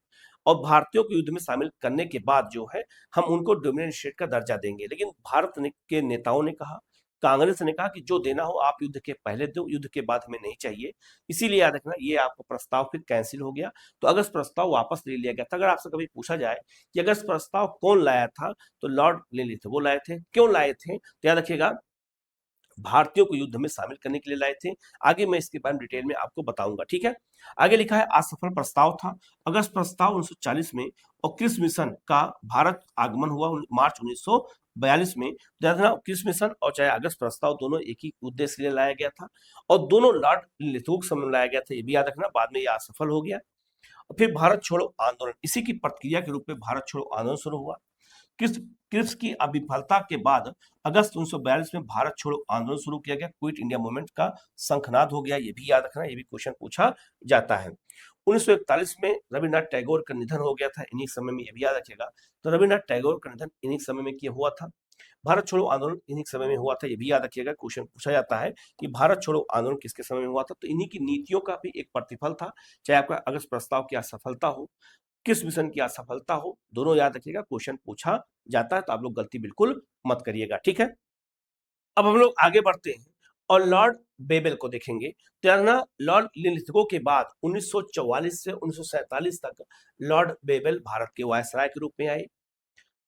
और भारतीयों को युद्ध में शामिल करने के बाद जो है हम उनको डोमिनेंट स्टेट का दर्जा देंगे। लेकिन के नेताओं ने कहा कांग्रेस ने कहा कि जो देना हो आप युद्ध के पहले दो, युद्ध के बाद हमें नहीं चाहिए। इसीलिए याद रखना ये आपका प्रस्ताव फिर कैंसिल हो गया। तो अगस्त प्रस्ताव वापस ले लिया गया था। अगर आपसे कभी पूछा जाए कि अगस्त प्रस्ताव कौन लाया था, तो लॉर्ड लिली थे, वो लाए थे। क्यों लाए थे, तो याद रखिएगा भारतीयों को युद्ध में शामिल करने के लिए लाए थे। आगे मैं इसके बारे में डिटेल में आपको बताऊंगा, ठीक है। आगे लिखा है असफल प्रस्ताव था। अगस्त प्रस्ताव 1940 में और क्रिस मिशन का भारत आगमन हुआ मार्च 1942 में। ध्यान रखना क्रिस मिशन और चाहे अगस्त प्रस्ताव दोनों एक ही उद्देश्य के लिए लाया गया था और दोनों लॉर्ड लिथुक के समय में लाया गया था, ये भी याद रखना। बाद में ये असफल हो गया। फिर भारत छोड़ो आंदोलन, इसी की प्रतिक्रिया के रूप में भारत छोड़ो आंदोलन शुरू हुआ। क्रिप्स की अविफलता के बाद अगस्त 1942 में भारत छोड़ो आंदोलन शुरू किया गया। क्विट इंडिया मूवमेंट का शंखनाद हो गया, ये भी याद रखना, ये भी क्वेश्चन पूछा जाता है। 1941 में रविन्द्रनाथ टैगोर का निधन हो गया था इन्हीं समय में, ये भी याद रखिएगा। तो रविन्द्रनाथ टैगोर का निधन इन्हीं समय में किया हुआ था। भारत छोड़ो आंदोलन इन्हीं समय में हुआ था, ये भी याद रखिएगा। क्वेश्चन पूछा जाता है कि भारत छोड़ो आंदोलन किसके समय में हुआ था, तो इन्हीं की नीतियों का भी एक प्रतिफल था। चाहे आपका अगस्त प्रस्ताव की असफलता हो, किस मिशन की असफलता हो, दोनों याद रखिएगा, क्वेश्चन पूछा जाता है। तो आप लोग गलती बिल्कुल मत करिएगा, ठीक है। अब हम लोग आगे बढ़ते हैं और लॉर्ड बेबल को देखेंगे। तो याद रखना लॉर्ड लिथगो के बाद 1944 से 1947 तक लॉर्ड बेबल भारत के वायसराय के रूप में आए।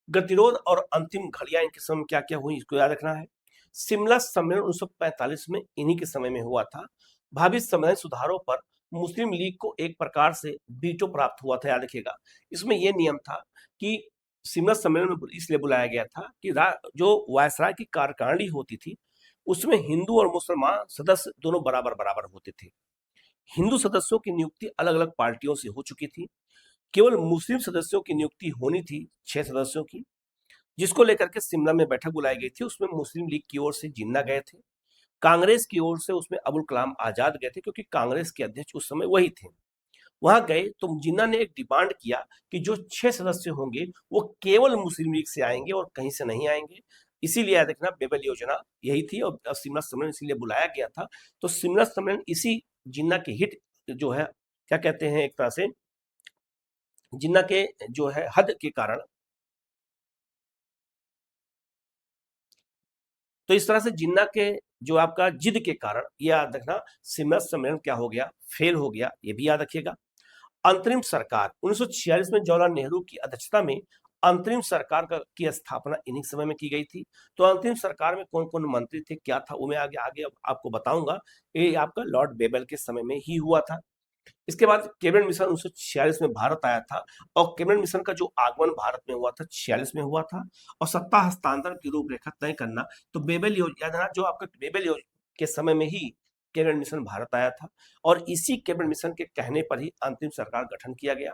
गतिरोध और अंतिम घड़ियां इनके समय क्या क्या हुई, इसको याद रखना है। शिमला सम्मेलन 1945 में इन्हीं के समय में हुआ था। भावी संवैधानिक सुधारों पर मुस्लिम लीग को एक प्रकार से वीटो प्राप्त हुआ था, याद रखिएगा। इसमें यह नियम था कि शिमला सम्मेलन में इसलिए बुलाया गया था कि जो वायसराय की कार्यकारिणी होती थी उसमें हिंदू और मुसलमान सदस्य दोनों बराबर बराबर होते थे। हिंदू सदस्यों की नियुक्ति अलग अलग पार्टियों से हो चुकी थी। केवल मुस्लिम सदस्यों की नियुक्ति होनी थी 6 सदस्यों की, जिसको लेकर के शिमला में बैठक बुलाई गई थी। उसमें मुस्लिम लीग की ओर से जिन्ना गए थे, कांग्रेस की ओर से उसमें अबुल कलाम आजाद गए थे, क्योंकि कांग्रेस के अध्यक्ष उस समय वही थे। वहां गए तो जिन्ना ने एक डिमांड किया कि जो 6 सदस्य होंगे वो केवल मुस्लिम लीग से आएंगे और कहीं से नहीं आएंगे। इसीलिए याद रखना बेबल योजना यही थी और शिमला सम्मेलन इसीलिए बुलाया गया था। तो शिमला सम्मेलन इसी जिन्ना के हिट जो है, क्या कहते हैं, एक तरह से जिन्ना के जो है हद के कारण, तो इस तरह से जिन्ना के जो आपका जिद के कारण, याद रखना शिमला सम्मेलन क्या हो गया, फेल हो गया, ये भी याद रखिएगा। अंतरिम सरकार 1946 में जवाहरलाल नेहरू की अध्यक्षता में अंतरिम सरकार की स्थापना इन्हीं समय में की गई थी। तो अंतरिम सरकार में कौन कौन मंत्री थे, क्या था, वो मैं आगे आगे आपको बताऊंगा। ये आपका लॉर्ड बेबल के समय में ही हुआ था। इसके बाद कैबिनेट मिशन 1946 में भारत आया था और कैबिनेट मिशन का जो आगमन भारत में हुआ था 46 में हुआ था। और सत्ता हस्तांतरण की रूपरेखा तय करना, तो बेबल योजना जो आपका बेबल के समय में ही कैबिनेट मिशन भारत आया था और इसी कैबिनेट मिशन के कहने पर ही अंतिम सरकार गठन किया गया।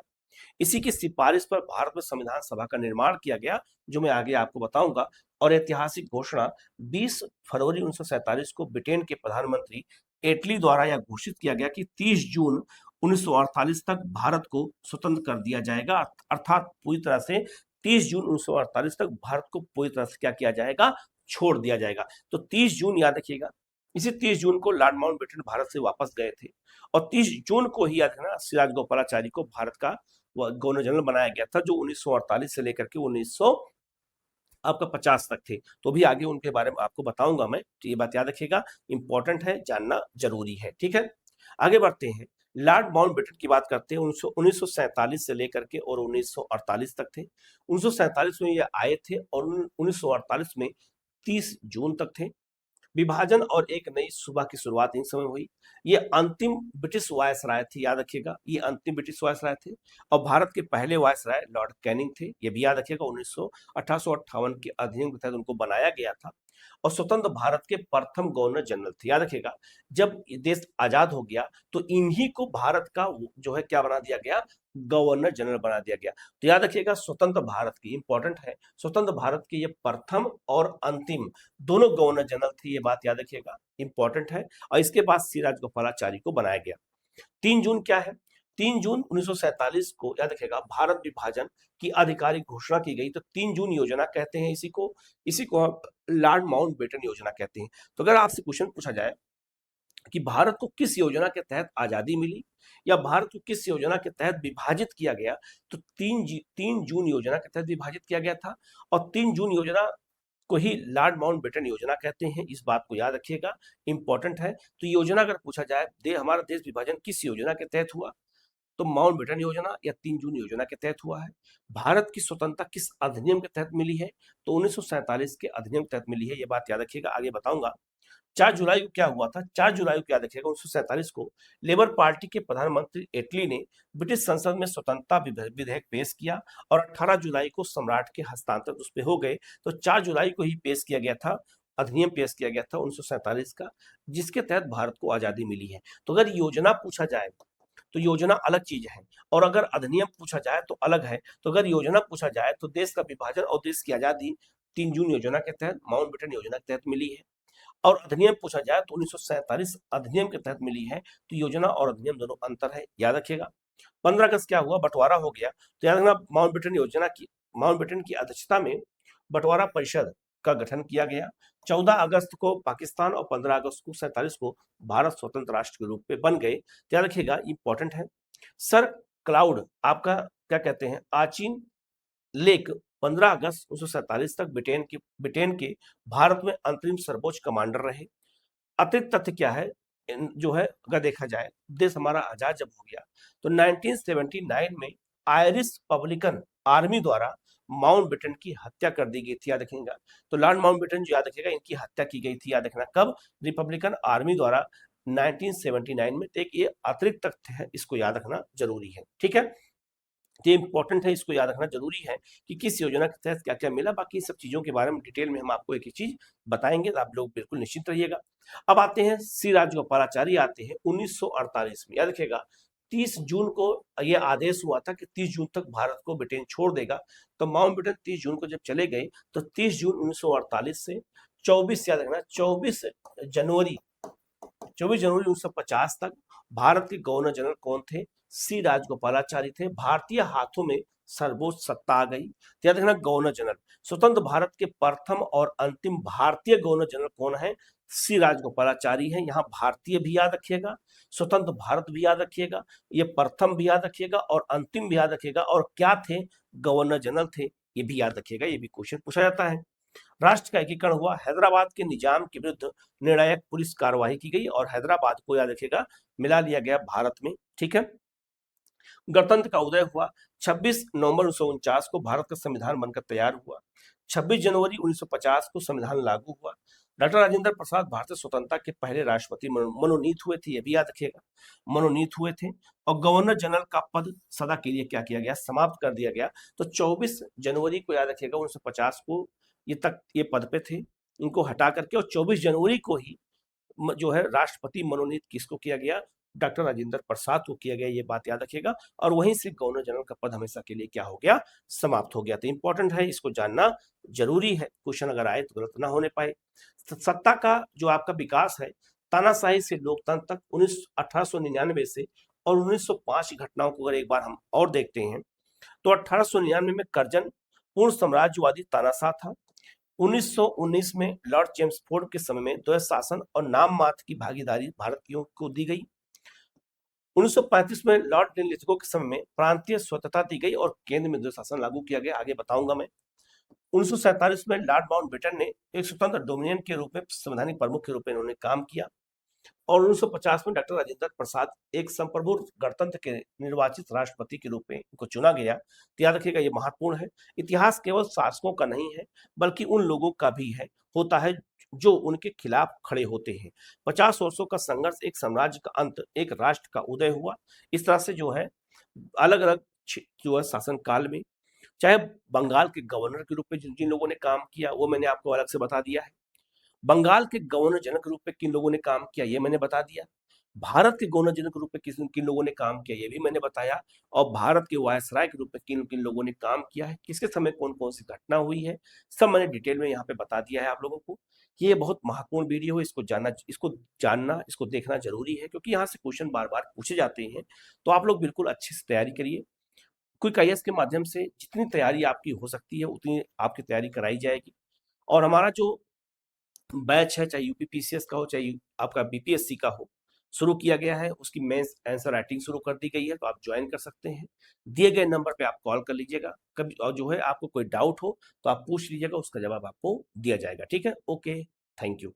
इसी की सिफारिश पर भारत में संविधान सभा का निर्माण किया गया, जो मैं आगे आपको बताऊंगा। और ऐतिहासिक घोषणा 20 फरवरी 1947 को ब्रिटेन के प्रधानमंत्री एटली द्वारा यह घोषित किया गया कि 30 जून 1948 तक भारत को स्वतंत्र कर दिया जाएगा। अर्थात पूरी तरह से 30 जून 1948 तक भारत को पूरी तरह से क्या किया जाएगा, छोड़ दिया जाएगा। तो 30 जून याद रखिएगा, इसी 30 जून को लॉर्ड माउंटबेटन भारत से वापस गए थे और 30 जून को ही याद रखना सिराज गोपालाचारी को भारत का गवर्नर जनरल बनाया गया था, जो 1948 से लेकर के 1900 आपका 50 तक थे। तो भी आगे उनके बारे में आपको बताऊंगा मैं, तो ये बात याद रखिएगा, इंपॉर्टेंट है, जानना जरूरी है, ठीक है। आगे बढ़ते हैं, लॉर्ड माउंटबेटन की बात करते हैं। 1947 से लेकर के और 1948 तक थे। 1947 में ये आए थे और 1948 में 30 जून तक थे। विभाजन और एक नई सुबह की शुरुआत इन समय हुई। ये अंतिम ब्रिटिश वायसराय थे, याद रखिएगा, ये अंतिम ब्रिटिश वायसराय थे और भारत के पहले वायसराय लॉर्ड कैनिंग थे, ये भी याद रखिएगा। 1858 के अधिनियम के तहत उनको बनाया गया था और स्वतंत्र भारत के प्रथम गवर्नर जनरल थे, याद रखिएगा। जब देश आजाद हो गया तो इन्हीं को भारत का जो है क्या बना दिया गया, गवर्नर जनरल बना दिया गया। तो याद रखिएगा स्वतंत्र भारत की, इंपॉर्टेंट है, स्वतंत्र भारत के ये प्रथम और अंतिम दोनों गवर्नर जनरल थे, ये बात याद रखिएगा, इंपॉर्टेंट है। और इसके बाद सिराज गोपालाचारी को बनाया गया। 3 जून क्या है, 3 जून 1947 को याद रखिएगा भारत विभाजन की आधिकारिक घोषणा की गई। तो 3 जून योजना कहते हैं इसी को हम लॉर्ड माउंटबेटन योजना कहते हैं। तो अगर आपसे क्वेश्चन पूछा जाए कि भारत को किस योजना के तहत आजादी मिली या भारत को किस योजना के तहत विभाजित किया गया, तो 3 जून योजना के तहत विभाजित किया गया था। और 3 जून योजना को ही लॉर्ड माउंटबेटन योजना कहते हैं। इस बात को याद रखिएगा, इंपॉर्टेंट है। तो योजना अगर पूछा जाए, हमारा देश विभाजन किस योजना के तहत हुआ, तो माउंटबेटन योजना या 3 जून योजना के तहत हुआ है। भारत की स्वतंत्रता किस अधिनियम के तहत मिली है, तो 1947 के अधिनियम के तहत मिली है। ये बात याद रखिएगा, आगे बताऊंगा। 4 जुलाई को क्या हुआ था, 4 जुलाई को याद रखिएगा 1947 को लेबर पार्टी के प्रधानमंत्री एटली ने ब्रिटिश संसद में स्वतंत्रता विधेयक पेश किया और 18 जुलाई को सम्राट के हस्तांतरण उस पे हो गए। तो 4 जुलाई को ही पेश किया गया था, अधिनियम पेश किया गया था 1947 का, जिसके तहत भारत को आजादी मिली है। तो अगर योजना पूछा जाए तो योजना अलग चीज है, और अगर अधिनियम पूछा जाए तो अलग है। तो अगर योजना पूछा जाए तो देश का विभाजन और देश की आजादी 3 जून योजना के तहत, माउंटबेटन योजना के तहत मिली है। और अधिनियम पूछा जाए तो 1947 अधिनियम के तहत मिली है। तो योजना और अधिनियम दोनों अंतर है, याद रखिएगा। 15 अगस्त क्या हुआ, बंटवारा हो गया। तो याद रखना, माउंटबेटन की अध्यक्षता में बंटवारा परिषद का गठन किया गया। 14 अगस्त को पाकिस्तान और 15 अगस्त को 47 को भारत स्वतंत्र राष्ट्र के रूप में बन गए। तो याद रखिएगा, इंपॉर्टेंट है। सर क्लाउड आपका क्या कहते हैं, आचिन लेक 15 अगस्त 1947 तक ब्रिटेन के भारत में अंतरिम सर्वोच्च कमांडर रहे। अतिरिक्त तथ्य क्या है, जो है अगर देखा जाए, देश हमारा आजाद जब हो गया तो 1979 में आयरिश पब्लिकन आर्मी द्वारा माउंटबेटन की हत्या कर दी गई थी, याद रखिएगा। तो लॉर्ड माउंटबेटन जो याद रखिएगा, इनकी हत्या की गई थी, याद रखना कब, रिपब्लिकन आर्मी द्वारा 1979 में। तो एक ये अतिरिक्त तथ्य है, इसको याद रखना जरूरी है, ठीक है। ये इंपॉर्टेंट है, इसको याद रखना जरूरी है कि किस योजना के तहत क्या क्या मिला। बाकी सब चीजों के बारे में डिटेल में हम आपको एक एक चीज बताएंगे, तो आप लोग बिल्कुल निश्चिंत रहिएगा। अब आते हैं सी राजगोपालाचारी, आते हैं 1948 में। याद रखिएगा 30 जून को यह आदेश हुआ था कि 30 जून तक भारत को ब्रिटेन छोड़ देगा। तो माउंटबेटन 30 जून को जब चले गए, तो 30 जून 1948 से 24, याद रखना जनवरी 24 जनवरी 1950 तक भारत के गवर्नर जनरल कौन थे, सी राजगोपालाचारी थे। भारतीय हाथों में सर्वोच्च सत्ता आ गई। याद रखना, गवर्नर जनरल, स्वतंत्र भारत के प्रथम और अंतिम भारतीय गवर्नर जनरल कौन है, सी राजगोपालाचारी है। यहाँ भारतीय भी याद रखिएगा, स्वतंत्र भारत भी याद रखिएगा, ये प्रथम भी याद रखिएगा और अंतिम भी याद रखिएगा। और क्या थे, गवर्नर जनरल थे, ये भी याद रखिएगा, ये भी क्वेश्चन पूछा जाता है। राष्ट्र का एकीकरण हुआ, हैदराबाद के निजाम के विरुद्ध निर्णायक पुलिस कार्रवाई की गई और हैदराबाद को याद रखिएगा मिला लिया गया भारत में, ठीक है। गणतंत्र का उदय हुआ, 26 नवंबर 1949 को भारत का संविधान बनकर तैयार हुआ। 26 जनवरी 1950 को संविधान लागू हुआ। डॉक्टर राजेंद्र प्रसाद भारतीय स्वतंत्रता के पहले राष्ट्रपति मनोनीत हुए थे, ये भी याद रखिएगा, मनोनीत हुए थे। और गवर्नर जनरल का पद सदा के लिए क्या किया गया, समाप्त कर दिया गया। तो 24 जनवरी को याद रखिएगा 1950 को ये पद पे थे, इनको हटा करके, और 24 जनवरी को ही जो है राष्ट्रपति मनोनीत किसको किया गया, डॉक्टर राजेंद्र प्रसाद को किया गया, ये बात याद रखिएगा। और वहीं से गवर्नर जनरल का पद हमेशा के लिए क्या हो गया, समाप्त हो गया। तो इंपॉर्टेंट है, इसको जानना जरूरी है, क्वेश्चन अगर आए तो गलत ना होने पाए। सत्ता का जो आपका विकास है, तानाशाही से लोकतंत्र तक 1899 से और 1905 की घटनाओं को अगर एक बार हम और देखते हैं, तो 1899 में कर्जन पूर्ण साम्राज्यवादी तानाशाह था। 1919 में लॉर्ड चेम्सफोर्ड के समय में द्वैध शासन और नाम मात्र की भागीदारी भारतीयों को दी गई। 1935 में लॉर्ड लिथगो के समय में प्रांतीय स्वतंत्रता दी गई और केंद्र में द्वैध शासन लागू किया गया, आगे बताऊंगा मैं। 1947 में लॉर्ड माउंटबेटन ने एक स्वतंत्र डोमिनियन के रूप में संवैधानिक प्रमुख के रूप में इन्होंने काम किया। और 1950 में डॉक्टर राजेंद्र प्रसाद एक संप्रभु गणतंत्र के निर्वाचित राष्ट्रपति के रूप में इनको चुना गया। तो याद रखिएगा, ये महत्वपूर्ण है। इतिहास केवल शासकों का नहीं है, बल्कि उन लोगों का भी है, होता है जो उनके खिलाफ खड़े होते हैं। 50 वर्षों का संघर्ष, एक साम्राज्य का अंत, एक राष्ट्र का उदय हुआ। इस तरह से जो है अलग अलग जो है शासन काल में, चाहे बंगाल के गवर्नर के रूप में जिन जिन लोगों ने काम किया वो मैंने आपको अलग से बता दिया है। बंगाल के गवर्नर जनरल के रूप में किन लोगों ने काम किया ये मैंने बता दिया। भारत के गवर्नर जनरल के रूप में किन किन लोगों ने काम किया ये भी मैंने बताया। और भारत के वायसराय के रूप में किन किन लोगों ने काम किया है, किसके समय कौन कौन सी घटना हुई है, सब मैंने डिटेल में यहाँ पे बता दिया है आप लोगों को। ये बहुत महत्वपूर्ण वीडियो है, इसको जानना इसको देखना जरूरी है, क्योंकि यहाँ से क्वेश्चन बार बार पूछे जाते हैं। तो आप लोग बिल्कुल अच्छे से तैयारी करिए। क्विक आईएएस के माध्यम से जितनी तैयारी आपकी हो सकती है उतनी आपकी तैयारी कराई जाएगी। और हमारा जो बैच है, चाहे यूपीपीसीएस का हो, चाहे आपका बीपीएससी का हो, शुरू किया गया है, उसकी मेंस आंसर राइटिंग शुरू कर दी गई है, तो आप ज्वाइन कर सकते हैं। दिए गए नंबर पे आप कॉल कर लीजिएगा कभी, और जो है आपको कोई डाउट हो तो आप पूछ लीजिएगा, उसका जवाब आपको दिया जाएगा। ठीक है, ओके, थैंक यू।